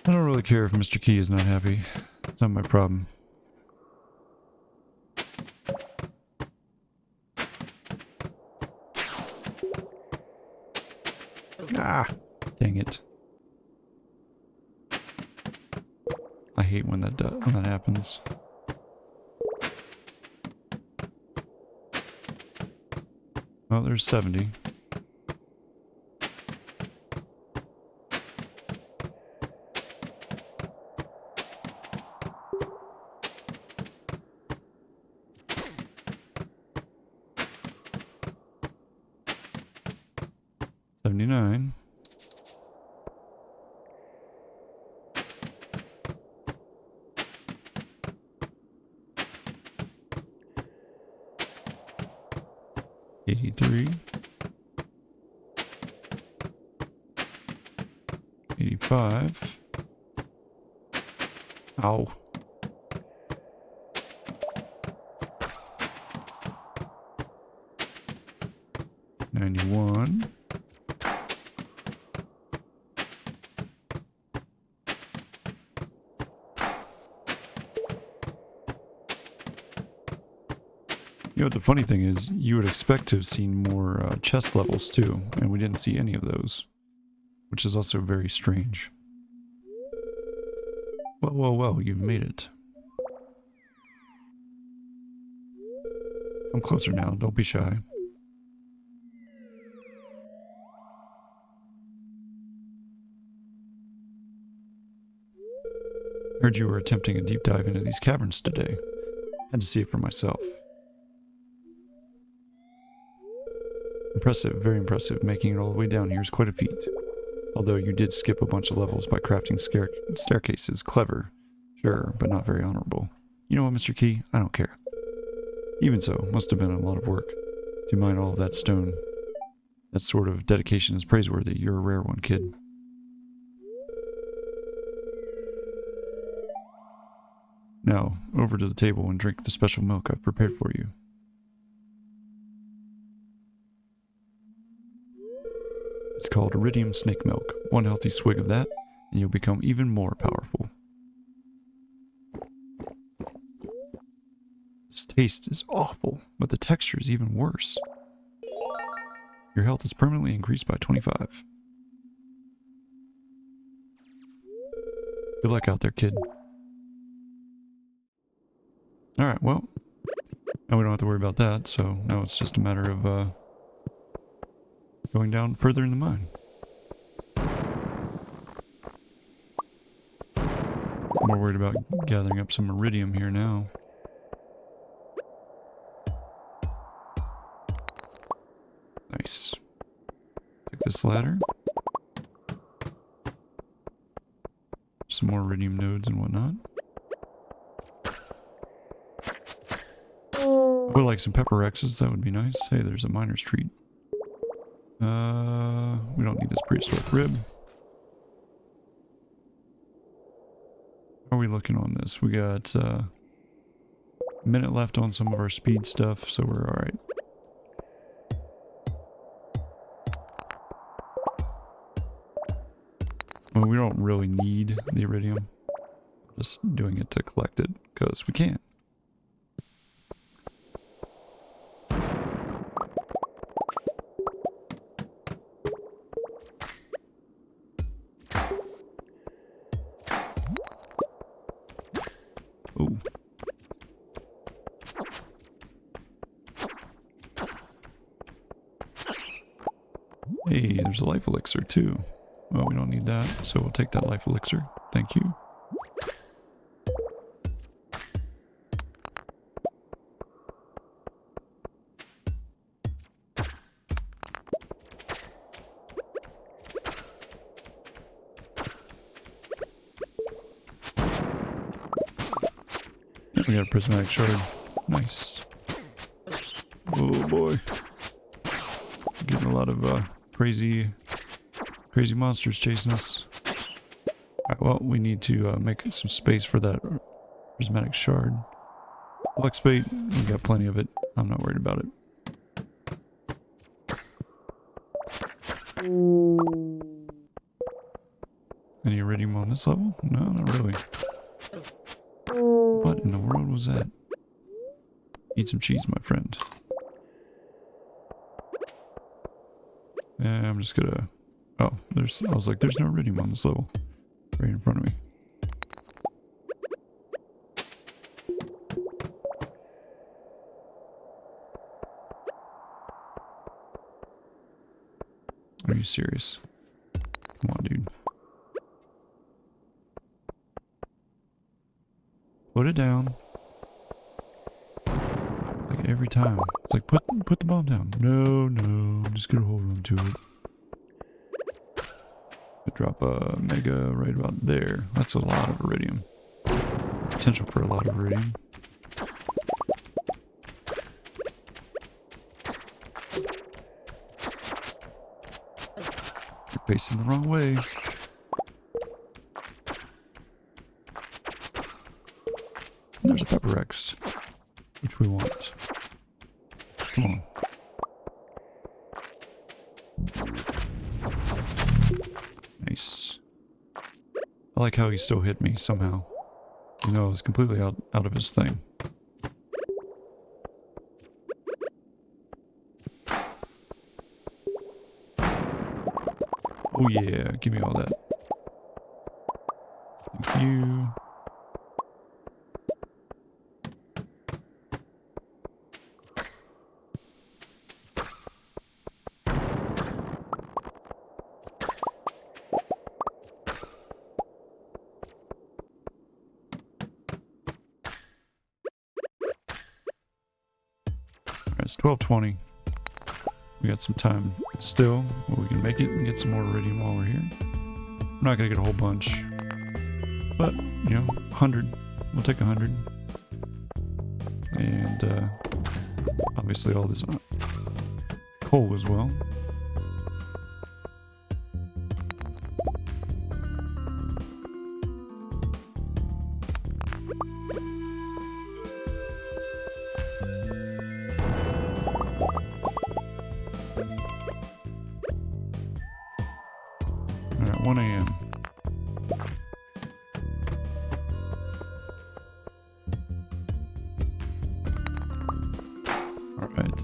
I don't really care if Mr. Key is not happy. It's not my problem. Ah, dang it. I hate when that happens. Well, there's 70. $79. $83. $85. Ow. $91. You know what the funny thing is, you would expect to have seen more chest levels too, and we didn't see any of those, which is also very strange. Well, well, well, you've made it. Come closer now, don't be shy. Heard you were attempting a deep dive into these caverns today. Had to see it for myself. Impressive, very impressive. Making it all the way down here is quite a feat. Although you did skip a bunch of levels by crafting staircases. Clever. Sure, but not very honorable. You know what, Mr. Key? I don't care. Even so, must have been a lot of work to mine all of that stone. That sort of dedication is praiseworthy. You're a rare one, kid. Now, over to the table and drink the special milk I've prepared for you. It's called iridium snake milk. One healthy swig of that, and you'll become even more powerful. This taste is awful, but the texture is even worse. Your health is permanently increased by 25. Good luck out there, kid. Alright, well. Now we don't have to worry about that, so now it's just a matter of going down further in the mine. I'm more worried about gathering up some iridium here now. Nice. Take this ladder. Some more iridium nodes and whatnot. I would like some pepper X's, that would be nice. Hey, there's a miner's treat. We don't need this prehistoric rib. How are we looking on this? We got a minute left on some of our speed stuff, so we're alright. Well, we don't really need the iridium. Just doing it to collect it, because we can. Ooh. Hey, there's a life elixir too. Well, we don't need that, so we'll take that life elixir. Thank you. We got a prismatic shard. Nice. Oh boy. Getting a lot of crazy monsters chasing us. Alright, well, we need to make some space for that prismatic shard. Flex bait, we got plenty of it. I'm not worried about it. Any iridium on this level? No, not really. What in the world was that? Eat some cheese, my friend. Yeah, I'm just gonna... Oh, I was like, there's no iridium on this level. Right in front of me. Are you serious? Come on, dude. Put it down. It's like every time. It's like, put the bomb down. No, I'm just gonna hold on to it. Drop a mega right about there. That's a lot of iridium. Potential for a lot of iridium. You're facing the wrong way. And there's a pepper X, which we want. Come on. Nice. I like how he still hit me somehow. You know, it's completely out of his thing. Oh yeah, give me all that. Thank you. It's 12:20. We got some time still where we can make it and get some more iridium while we're here. I'm not gonna get a whole bunch, but you know, 100. We'll take 100. And obviously all this coal as well. Alright, 1 a.m. Alright.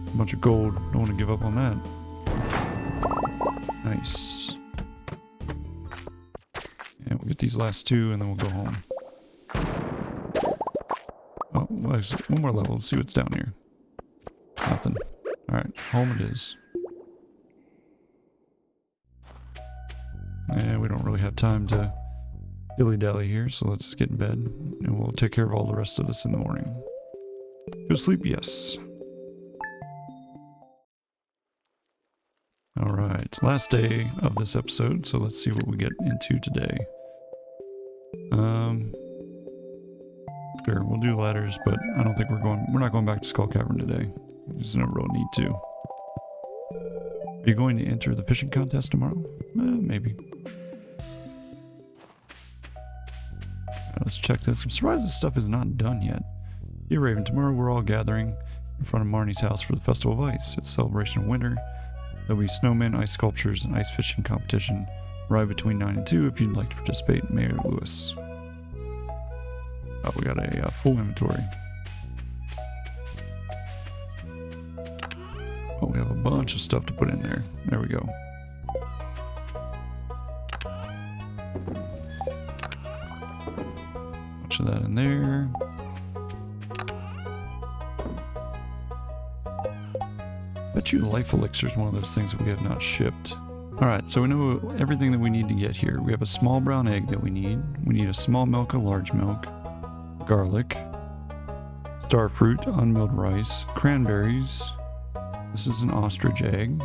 A bunch of gold. Don't want to give up on that. Nice. And we'll get these last two and then we'll go home. Oh, well, one more level. Let's see what's down here. Nothing. Alright, home it is. And we don't really have time to dilly-dally here, so let's get in bed. And we'll take care of all the rest of this in the morning. Go sleep? Yes. Alright, last day of this episode, so let's see what we get into today. Sure, we'll do ladders, but I don't think we're not going back to Skull Cavern today. There's no real need to. Are you going to enter the fishing contest tomorrow? Maybe. Let's check this. I'm surprised this stuff is not done yet. Dear Raven, tomorrow we're all gathering in front of Marnie's house for the Festival of Ice. It's a celebration of winter. There'll be snowmen, ice sculptures, and ice fishing competition. Arrive between 9 and 2 if you'd like to participate. Mayor Lewis. Oh, we got a full inventory. Oh, we have a bunch of stuff to put in there. There we go. Bunch of that in there. Bet you life elixir is one of those things that we have not shipped. Alright, so we know everything that we need to get here. We have a small brown egg that we need. We need a small milk, a large milk, garlic, starfruit, unmilled rice, cranberries. This is an ostrich egg.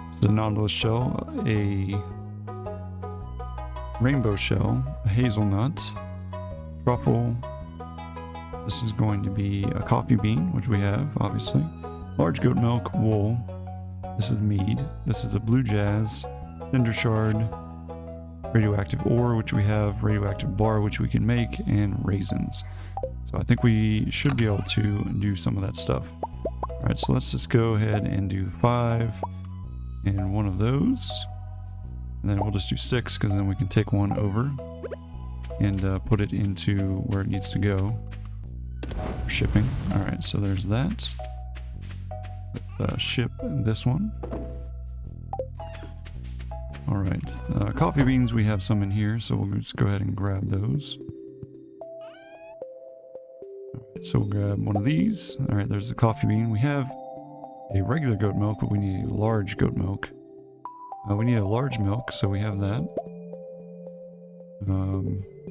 This is a nautilus shell, a rainbow shell, a hazelnut, truffle. This is going to be a coffee bean, which we have, obviously. Large goat milk, wool. This is mead. This is a blue jazz, cinder shard, radioactive ore, which we have, radioactive bar, which we can make, and raisins. So I think we should be able to do some of that stuff. Alright, so let's just go ahead and do 5 and one of those. And then we'll just do 6 because then we can take one over and put it into where it needs to go for shipping. Alright, so there's that. Let's ship this one. Alright, coffee beans, we have some in here, so we'll just go ahead and grab those. Alright, so we'll grab one of these. Alright, there's the coffee bean. We have a regular goat milk, but we need a large goat milk. We need a large milk, so we have that.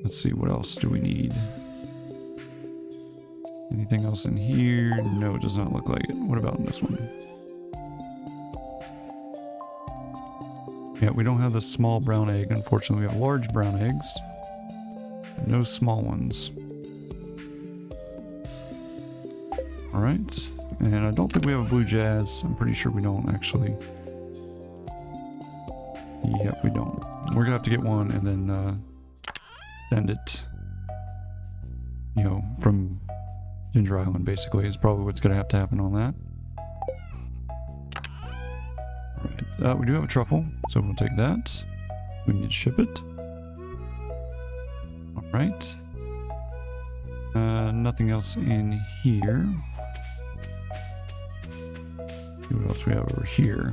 Let's see, what else do we need? Anything else in here? No, it does not look like it. What about in this one? Yeah, we don't have the small brown egg. Unfortunately, we have large brown eggs. No small ones. Alright. And I don't think we have a blue jazz. I'm pretty sure we don't, actually. Yep, we don't. We're gonna have to get one and then send it, you know, from Ginger Island, basically, is probably what's gonna have to happen on that. Alright, we do have a truffle, so we'll take that. We need to ship it. Alright. Nothing else in here. See what else we have over here.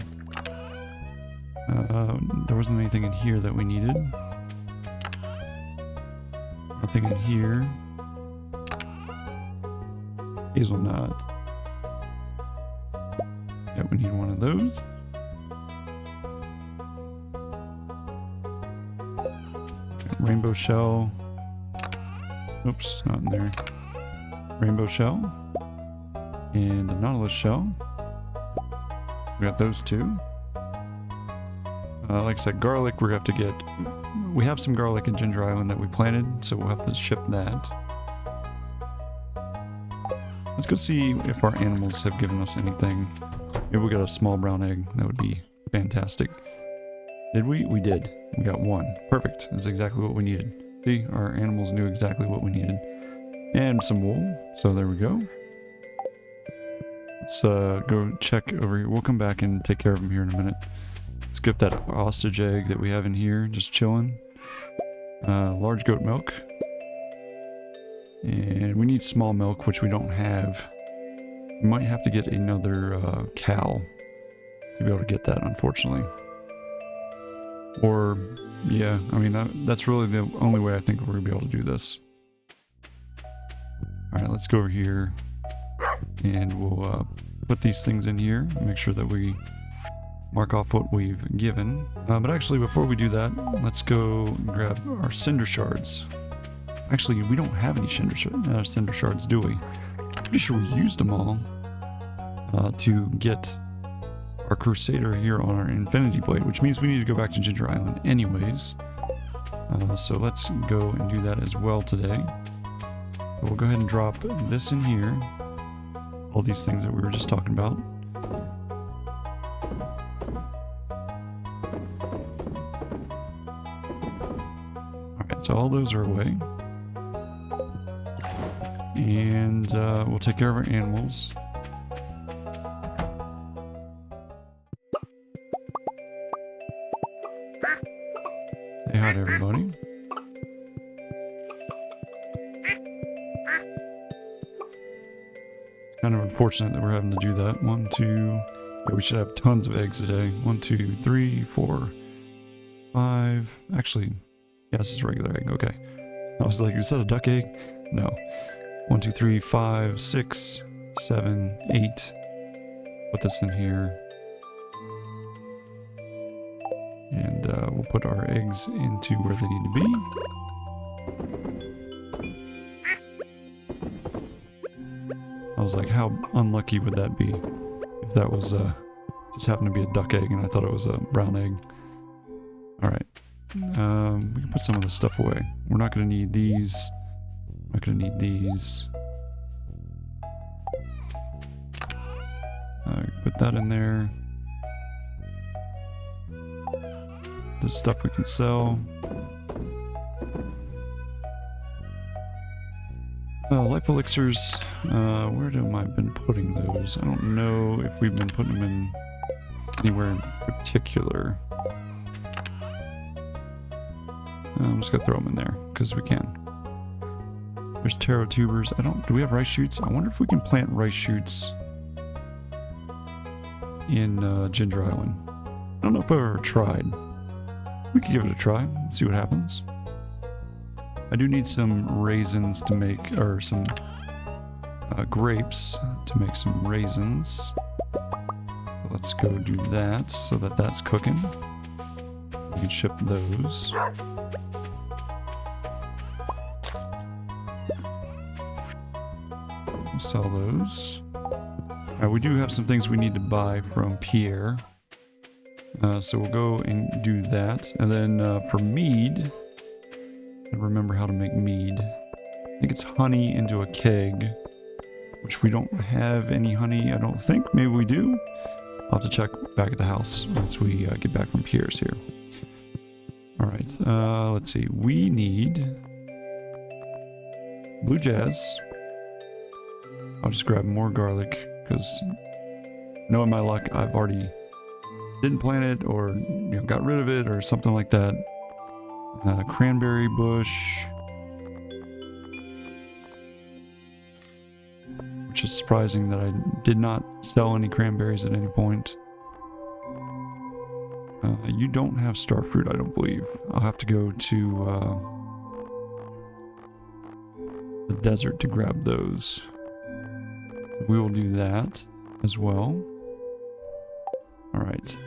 There wasn't anything in here that we needed. Nothing in here. Hazelnut. Yeah, we need one of those. Rainbow shell. Oops, not in there. Rainbow shell. And a nautilus shell. We got those two. Like I said, garlic, we're going to have to get... We have some garlic in Ginger Island that we planted, so we'll have to ship that. Let's go see if our animals have given us anything. Maybe we got a small brown egg. That would be fantastic. Did we? We did. We got one. Perfect. That's exactly what we needed. See, our animals knew exactly what we needed. And some wool. So there we go. Let's go check over here. We'll come back and take care of them here in a minute. Let's get that ostrich egg that we have in here, just chilling. Large goat milk. And we need small milk, which we don't have. We might have to get another cow. to be able to get that, unfortunately. Or, yeah, I mean, that's really the only way I think we're going to be able to do this. Alright, let's go over here. And we'll put these things in here. Make sure that we mark off what we've given. But actually, before we do that, let's go grab our cinder shards. Actually, we don't have any cinder shards, do we? Pretty sure we used them all to get our Crusader here on our Infinity Blade, which means we need to go back to Ginger Island anyways. So let's go and do that as well today. So we'll go ahead and drop this in here. All these things that we were just talking about. Alright, so all those are away. And we'll take care of our animals. Say hi to everybody. Kind of unfortunate that we're having to do that. 1, 2... Yeah, we should have tons of eggs today. 1, 2, 3, 4, 5... Actually, yeah, this is a regular egg. Okay. I was like, is that a duck egg? No. 1, 2, 3, 5, 6, 7, 8. Put this in here. And we'll put our eggs into where they need to be. I was like, how unlucky would that be if that was just happened to be a duck egg and I thought it was a brown egg. Alright. We can put some of this stuff away. We're not going to need these. Not going to need these. Put that in there. This stuff we can sell. Life elixirs, where have I been putting those? I don't know if we've been putting them in anywhere in particular. I'm just gonna throw them in there, because we can. There's taro tubers. Do we have rice shoots? I wonder if we can plant rice shoots in Ginger Island. I don't know if I've ever tried. We could give it a try, see what happens. I do need some raisins to make, or some grapes to make some raisins. Let's go do that so that that's cooking. We can ship those. We'll sell those. We do have some things we need to buy from Pierre. So we'll go and do that. And then for mead, I remember how to make mead. I think it's honey into a keg, which we don't have any honey, I don't think. Maybe we do. I'll have to check back at the house once we get back from Pierre's here. Alright, let's see. We need blue jazz. I'll just grab more garlic, because knowing my luck, I've already didn't plant it, or got rid of it, or something like that. Cranberry bush, which is surprising that I did not sell any cranberries at any point. You don't have starfruit, I don't believe. I'll have to go to the desert to grab those. We will do that as well. Alright.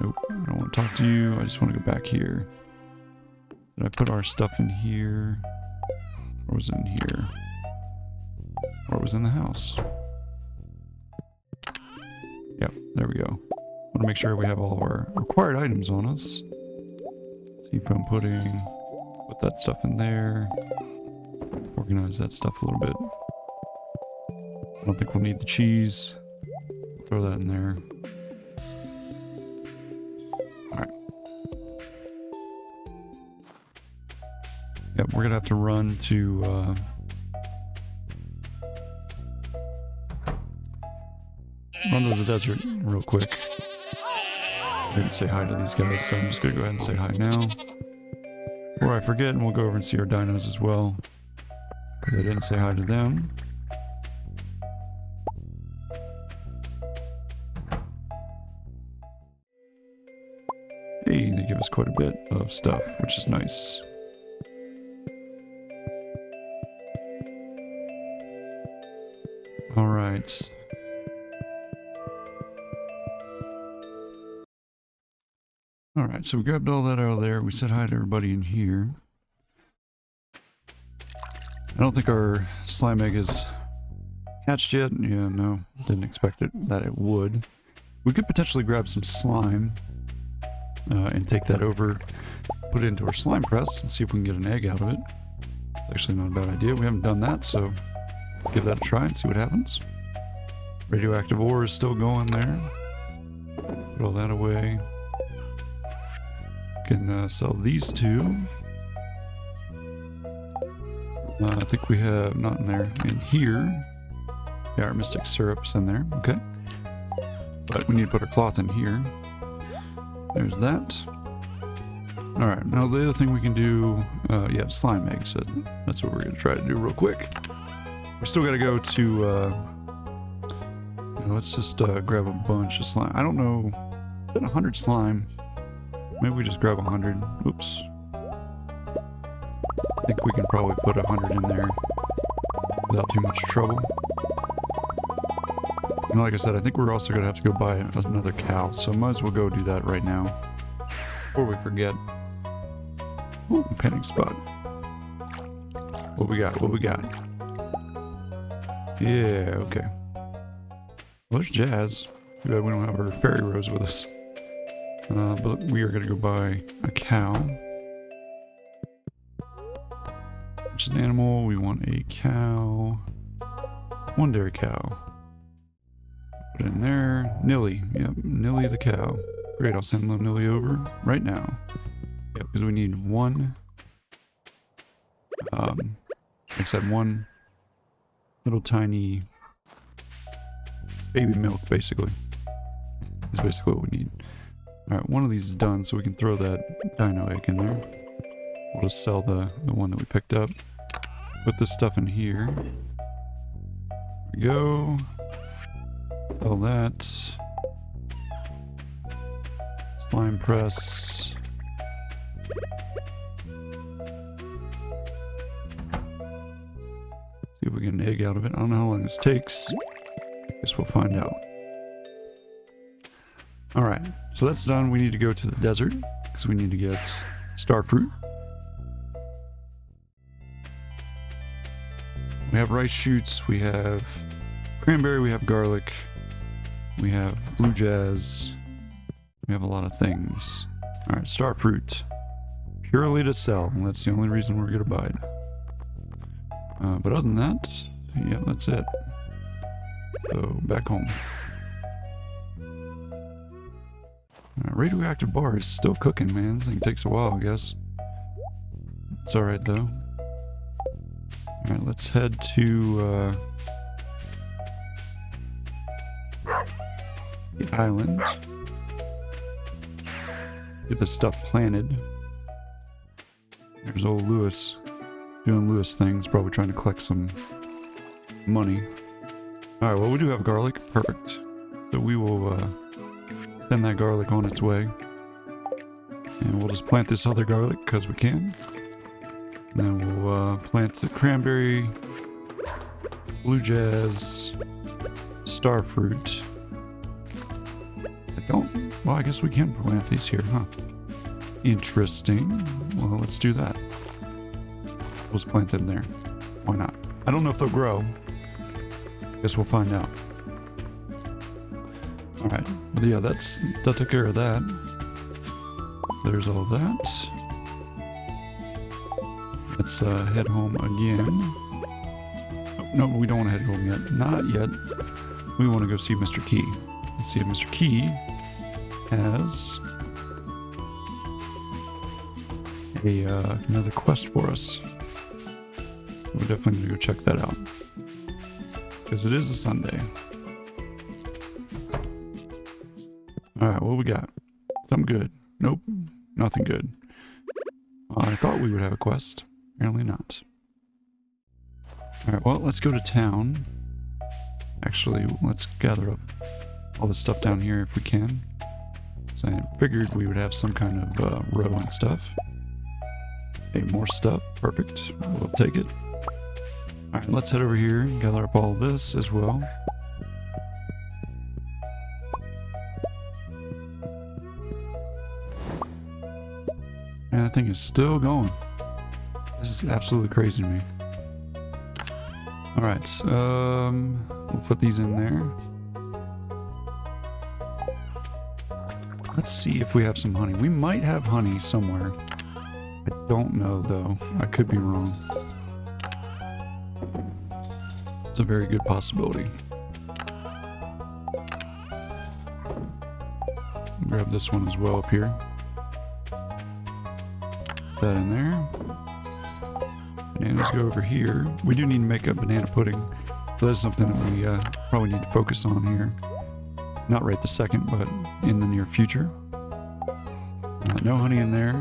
Nope, I don't want to talk to you. I just want to go back here. Did I put our stuff in here? Or was it in here? Or it was in the house? Yep, there we go. Want to make sure we have all of our required items on us. Seafoam pudding. Put that stuff in there. Organize that stuff a little bit. I don't think we'll need the cheese. Throw that in there. Alright. Yep, we're gonna have to run to the desert real quick. I didn't say hi to these guys, so I'm just gonna go ahead and say hi now. Before I forget, and we'll go over and see our dinos as well, because I didn't say hi to them. give us quite a bit of stuff, which is nice. All right. All right, so we grabbed all that out of there. We said hi to everybody in here. I don't think our slime egg is hatched yet. Yeah, no, didn't expect that it would. We could potentially grab some slime and take that over, put it into our slime press, and see if we can get an egg out of it. It's actually not a bad idea. We haven't done that, so give that a try and see what happens. Radioactive ore is still going there. Put all that away. Can sell these two. I think we have, not in there, in here. Yeah, our mystic syrup's in there, okay. But we need to put our cloth in here. There's that. Alright, now the other thing we can do, yeah, slime eggs. That's what we're going to try to do real quick. We still got to go to, let's just grab a bunch of slime. I don't know, is that 100 slime? Maybe we just grab 100. Oops. I think we can probably put 100 in there without too much trouble. And like I said, I think we're also going to have to go buy another cow, so might as well go do that right now before we forget. Ooh, pending spot. What we got? What we got? Yeah, okay. Well, there's Jazz. Too bad we don't have our fairy rose with us. But we are going to go buy a cow. Which is an animal. We want a cow. One dairy cow. Put it in there. Nilly. Yep, Nilly the cow. Great, I'll send little Nilly over right now. Yep, because we need one. Like I said, one little tiny baby milk, basically. That's basically what we need. Alright, one of these is done, so we can throw that dino egg in there. We'll just sell the one that we picked up. Put this stuff in here. There we go. Sell that. Slime press. See if we get an egg out of it. I don't know how long this takes. Guess we'll find out. Alright, so that's done. We need to go to the desert because we need to get star fruit. We have rice shoots, we have cranberry, we have garlic, we have blue jazz, we have a lot of things. Alright, star fruit. Purely to sell, and that's the only reason we're going to buy it. But other than that, yeah, that's it. So, back home. Radioactive bar is still cooking, man. This thing takes a while, I guess. It's alright, though. Alright, let's head to the island. Get this stuff planted. There's old Lewis doing Lewis things, probably trying to collect some money. Alright, well, we do have garlic. Perfect. So we will send that garlic on its way. And we'll just plant this other garlic because we can. And then we'll plant the cranberry, blue jazz, star fruit. Well, I guess we can plant these here, huh? Interesting. Well, let's do that. We'll just plant them there. Why not? I don't know if they'll grow. Guess we'll find out. Alright, but yeah, that took care of that. There's all that. Let's head home again. Oh, no, we don't want to head home yet. Not yet. We want to go see Mr. Key. Let's see if Mr. Key has another quest for us. We're definitely going to go check that out. Because it is a Sunday. Alright, what we got? Something good. Nope. Nothing good. I thought we would have a quest. Apparently not. Alright, well, let's go to town. Actually, let's gather up all this stuff down here if we can. So I figured we would have some kind of row and stuff. Hey, more stuff. Perfect. We'll take it. Alright, let's head over here and gather up all this as well. And that thing is still going. This is absolutely crazy to me. Alright, we'll put these in there. Let's see if we have some honey. We might have honey somewhere. I don't know though. I could be wrong. It's a very good possibility. Grab this one as well up here. Put that in there. Bananas go over here. We do need to make a banana pudding. So that's something that we probably need to focus on here. Not right this second, but in the near future. No honey in there.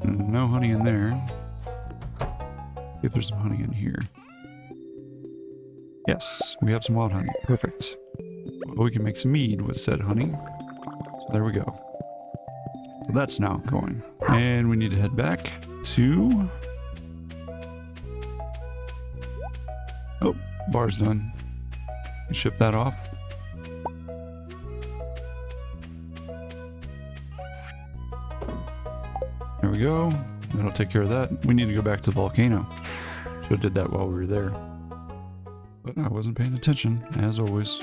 No honey in there. See if there's some honey in here. Yes, we have some wild honey. Perfect. Well, we can make some mead with said honey. So there we go. So that's now going. And we need to head back to... Oh, bar's done. We ship that off. There we go. That'll take care of that. We need to go back to the volcano. Should have did that while we were there. But I wasn't paying attention, as always.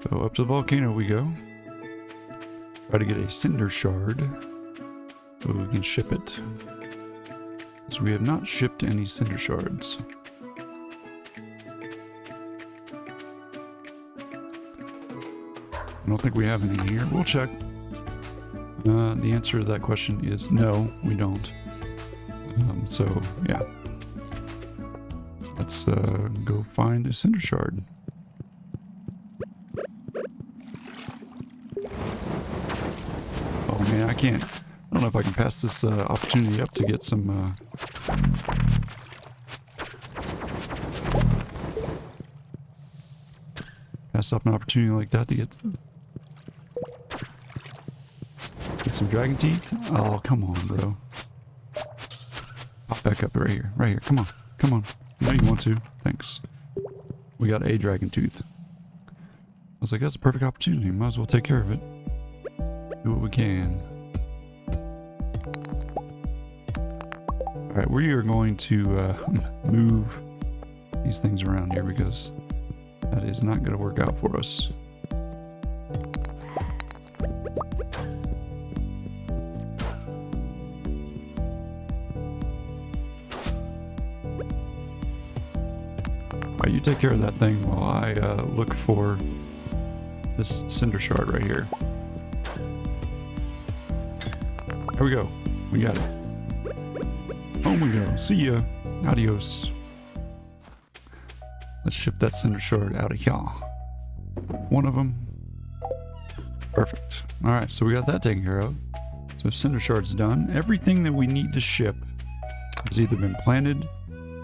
So up to the volcano we go. Try to get a cinder shard so we can ship it. So we have not shipped any cinder shards. I don't think we have any here. We'll check. The answer to that question is no, we don't. So yeah. Let's go find a cinder shard. Oh man, I can't. I don't know if I can pass this opportunity up to get some. Pass up an opportunity like that to get some dragon teeth. Oh come on, bro. Pop back up right here. Right here. Come on. Come on. I know you want to. Thanks. We got a dragon tooth. I was like, that's a perfect opportunity. Might as well take care of it. Do what we can. Alright, we are going to move these things around here because that is not going to work out for us. You take care of that thing while I look for this cinder shard right here. There we go. We got it. Home we go. See ya. Adios. Let's ship that cinder shard out of here. One of them. Perfect. Alright, so we got that taken care of. So cinder shard's done. Everything that we need to ship has either been planted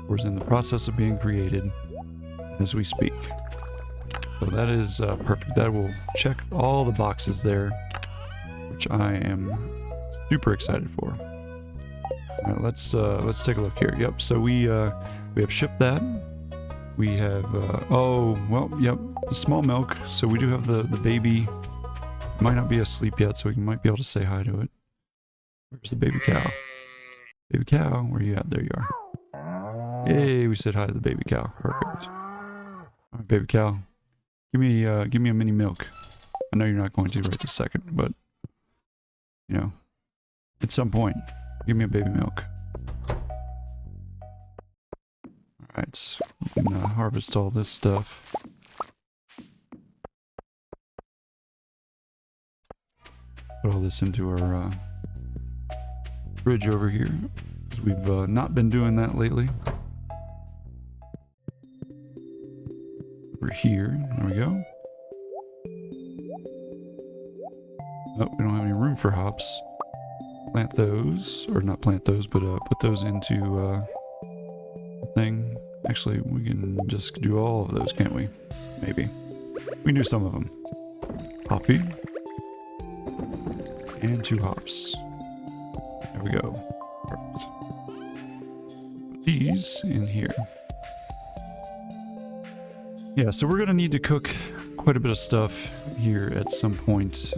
or is in the process of being created as we speak. So that is perfect. That will check all the boxes there, which I am super excited for. All right, let's take a look here. Yep. So we have shipped that. We have oh well, yep, the small milk. So we do have the baby. Might not be asleep yet, so we might be able to say hi to it. Where's the baby cow? Baby cow, where you at? There you are. Yay, we said hi to the baby cow. Perfect. All right, baby cow, give me a mini milk. I know you're not going to right this second, but you know, at some point, give me a baby milk. All right, we can harvest all this stuff. Put all this into our fridge over here, because we've not been doing that lately. Over here, there we go. Oh, we don't have any room for hops. Plant those, or not plant those, but put those into the thing. Actually, we can just do all of those, can't we? Maybe. We can do some of them. coffee. And 2 hops. There we go. Perfect. Put these in here. Yeah, so we're going to need to cook quite a bit of stuff here at some point.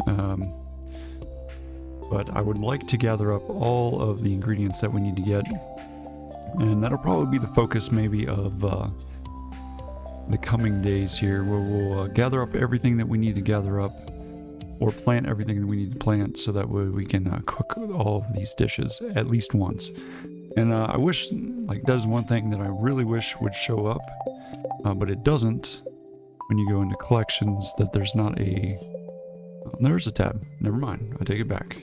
But I would like to gather up all of the ingredients that we need to get. And that'll probably be the focus maybe of the coming days here, where we'll gather up everything that we need to gather up, or plant everything that we need to plant, so that way we can cook all of these dishes at least once. And I wish, like, that is one thing that I really wish would show up, but it doesn't when you go into collections, that there's not a... Oh, there's a tab. Never mind. I take it back.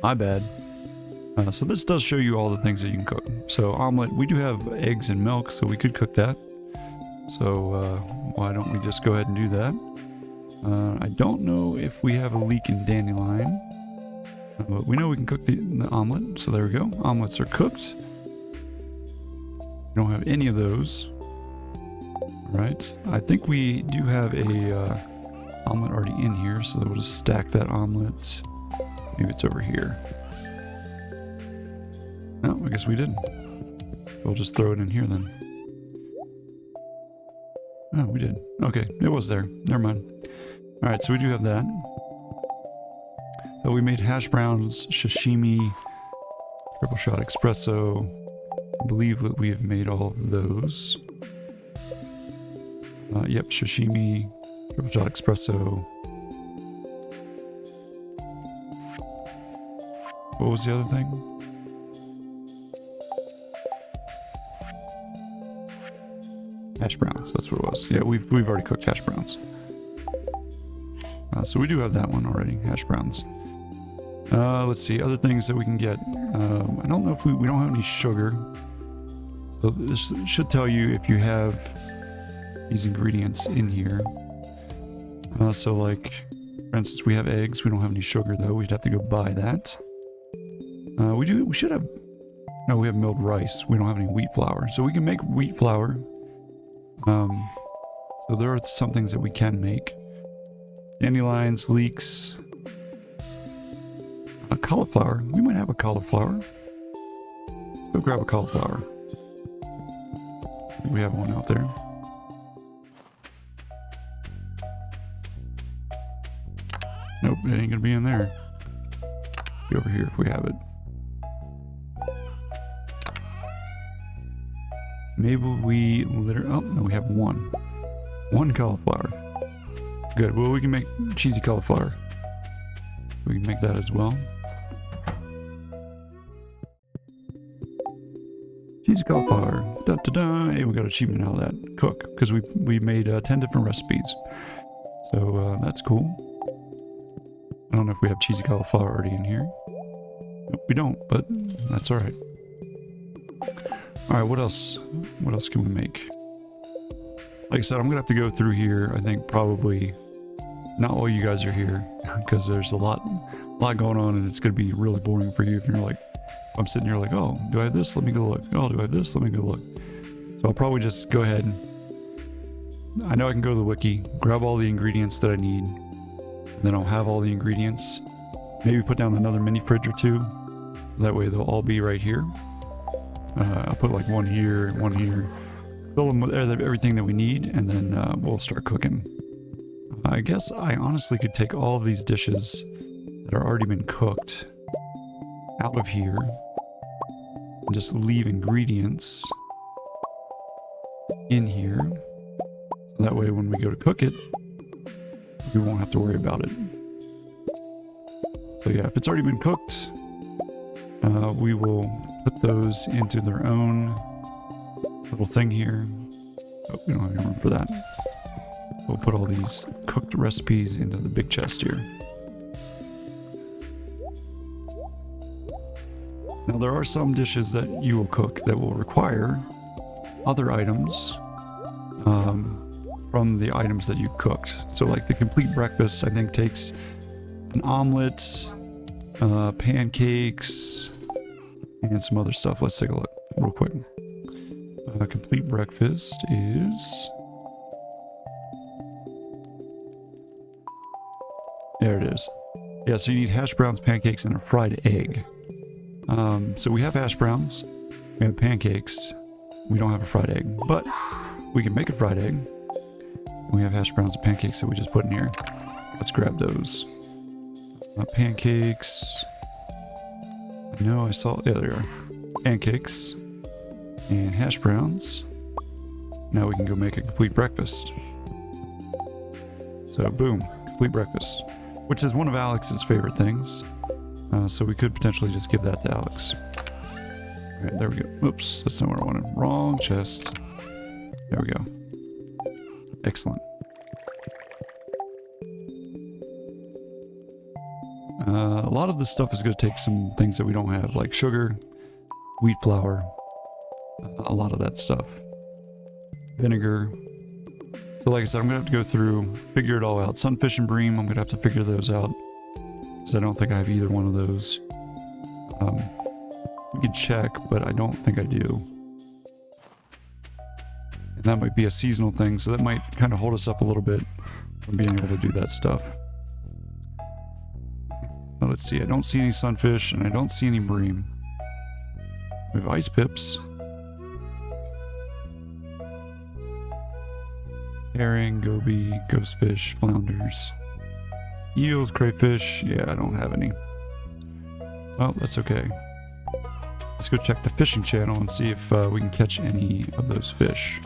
My bad. So this does show you all the things that you can cook. So omelet, we do have eggs and milk, so we could cook that. So why don't we just go ahead and do that? I don't know if we have a leek in dandelion, but we know we can cook the omelet, so there we go. Omelets are cooked. We don't have any of those. Right. I think we do have a omelet already in here, so we'll just stack that omelet. Maybe it's over here. No, I guess we didn't. We'll just throw it in here then. Oh, we did. Okay, it was there. Never mind. Alright, so we do have that. We made hash browns, sashimi, triple shot espresso. I believe that we have made all of those. Yep, sashimi, triple shot espresso. What was the other thing? Hash browns, that's what it was. Yeah, we've already cooked hash browns. So we do have that one already, hash browns. Let's see, other things that we can get. I don't know if we don't have any sugar. So this should tell you if you have these ingredients in here. So like, for instance, we have eggs. We don't have any sugar though. We'd have to go buy that. We should have, no, we have milled rice. We don't have any wheat flour. So we can make wheat flour. So there are some things that we can make. Dandelions, leeks, a cauliflower. We might have a cauliflower. Let's go grab a cauliflower. We have one out there. Nope, it ain't gonna be in there. Be over here if we have it. Maybe we literally... Oh, no, we have one. One cauliflower. Good. Well, we can make cheesy cauliflower. We can make that as well. Cheesy cauliflower. Da da da. Hey, we got achievement out of that. Cook. Because we made 10 different recipes. So that's cool. I don't know if we have cheesy cauliflower already in here. Nope, we don't, but that's alright. Alright, what else? What else can we make? Like I said, I'm gonna have to go through here. I think probably not all you guys are here because there's a lot going on, and it's gonna be really boring for you if you're like, I'm sitting here like, oh, do I have this? Let me go look. Oh, do I have this? Let me go look. So I'll probably just go ahead. I know I can go to the wiki, grab all the ingredients that I need, and then I'll have all the ingredients. Maybe put down another mini fridge or two. That way they'll all be right here. I'll put like one here, fill them with everything that we need, and then we'll start cooking. I guess I honestly could take all of these dishes that are already been cooked out of here and just leave ingredients in here. So that way when we go to cook it, we won't have to worry about it. So yeah, if it's already been cooked, we will put those into their own little thing here. Oh, we don't have any room for that. We'll put all these cooked recipes into the big chest here. Now there are some dishes that you will cook that will require other items from the items that you cooked. So like the complete breakfast, I think takes an omelet, pancakes, and some other stuff. Let's take a look real quick. Complete breakfast is There it is. Yeah, so you need hash browns, pancakes, and a fried egg. So we have hash browns, we have pancakes, we don't have a fried egg, but we can make a fried egg. We have hash browns and pancakes that we just put in here. Let's grab those. Pancakes. I know I saw, yeah, there are. Pancakes and hash browns. Now we can go make a complete breakfast. So boom, complete breakfast, which is one of Alex's favorite things. So we could potentially just give that to Alex. All right, there we go. Oops, that's not what I wanted. Wrong chest. There we go. Excellent. A lot of this stuff is going to take some things that we don't have, like sugar, wheat flour, a lot of that stuff. Vinegar. So like I said, I'm going to have to go through, figure it all out. Sunfish and bream, I'm going to have to figure those out, because I don't think I have either one of those. We can check, but I don't think I do. And that might be a seasonal thing, so that might kind of hold us up a little bit from being able to do that stuff. Now let's see, I don't see any sunfish, and I don't see any bream. We have ice pips. Herring, goby, ghostfish, flounders. Eels, crayfish, yeah, I don't have any. Well, that's okay. Let's go check the fishing channel and see if we can catch any of those fish.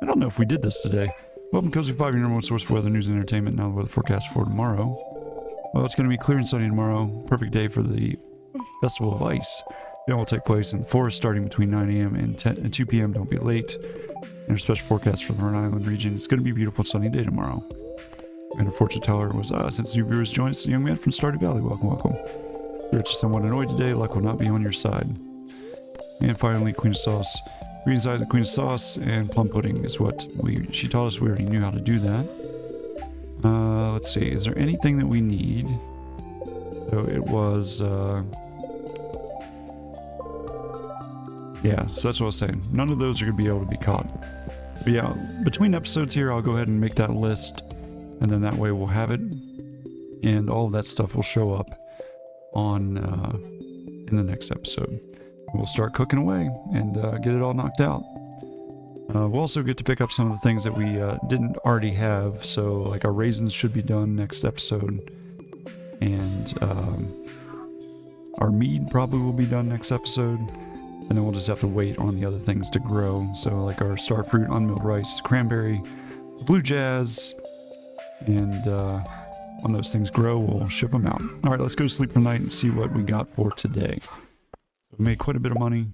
I don't know if we did this today. Welcome Cozy 5, your number one source for weather, news, and entertainment. Now the weather forecast for tomorrow. Well, it's going to be clear and sunny tomorrow. Perfect day for the Festival of Ice. The event will take place in the forest starting between 9 a.m. and 2 p.m. Don't be late. And our special forecast for the Rhode Island region. It's going to be a beautiful sunny day tomorrow. And our fortune teller was since new viewers joined us, a young man from Stardew Valley. Welcome, welcome. You're just somewhat annoyed today. Luck will not be on your side. And finally, Queen of Sauce. Green size and Queen of Sauce and plum pudding is what she taught us. We already knew how to do that. Let's see. Is there anything that we need? So it was... yeah, so that's what I was saying. None of those are going to be able to be caught. But yeah, between episodes here, I'll go ahead and make that list. And then that way we'll have it. And all of that stuff will show up on in the next episode. We'll start cooking away and get it all knocked out. We'll also get to pick up some of the things that we didn't already have. So like our raisins should be done next episode. And our mead probably will be done next episode. And then we'll just have to wait on the other things to grow. So like our starfruit, unmilled rice, cranberry, blue jazz, and when those things grow, we'll ship them out. All right, let's go to sleep for the night and see what we got for today. We made quite a bit of money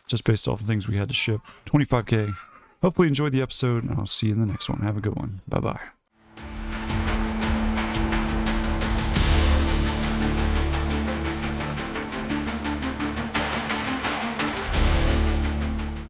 just based off the things we had to ship. 25K. Hopefully you enjoyed the episode, and I'll see you in the next one. Have a good one. Bye-bye.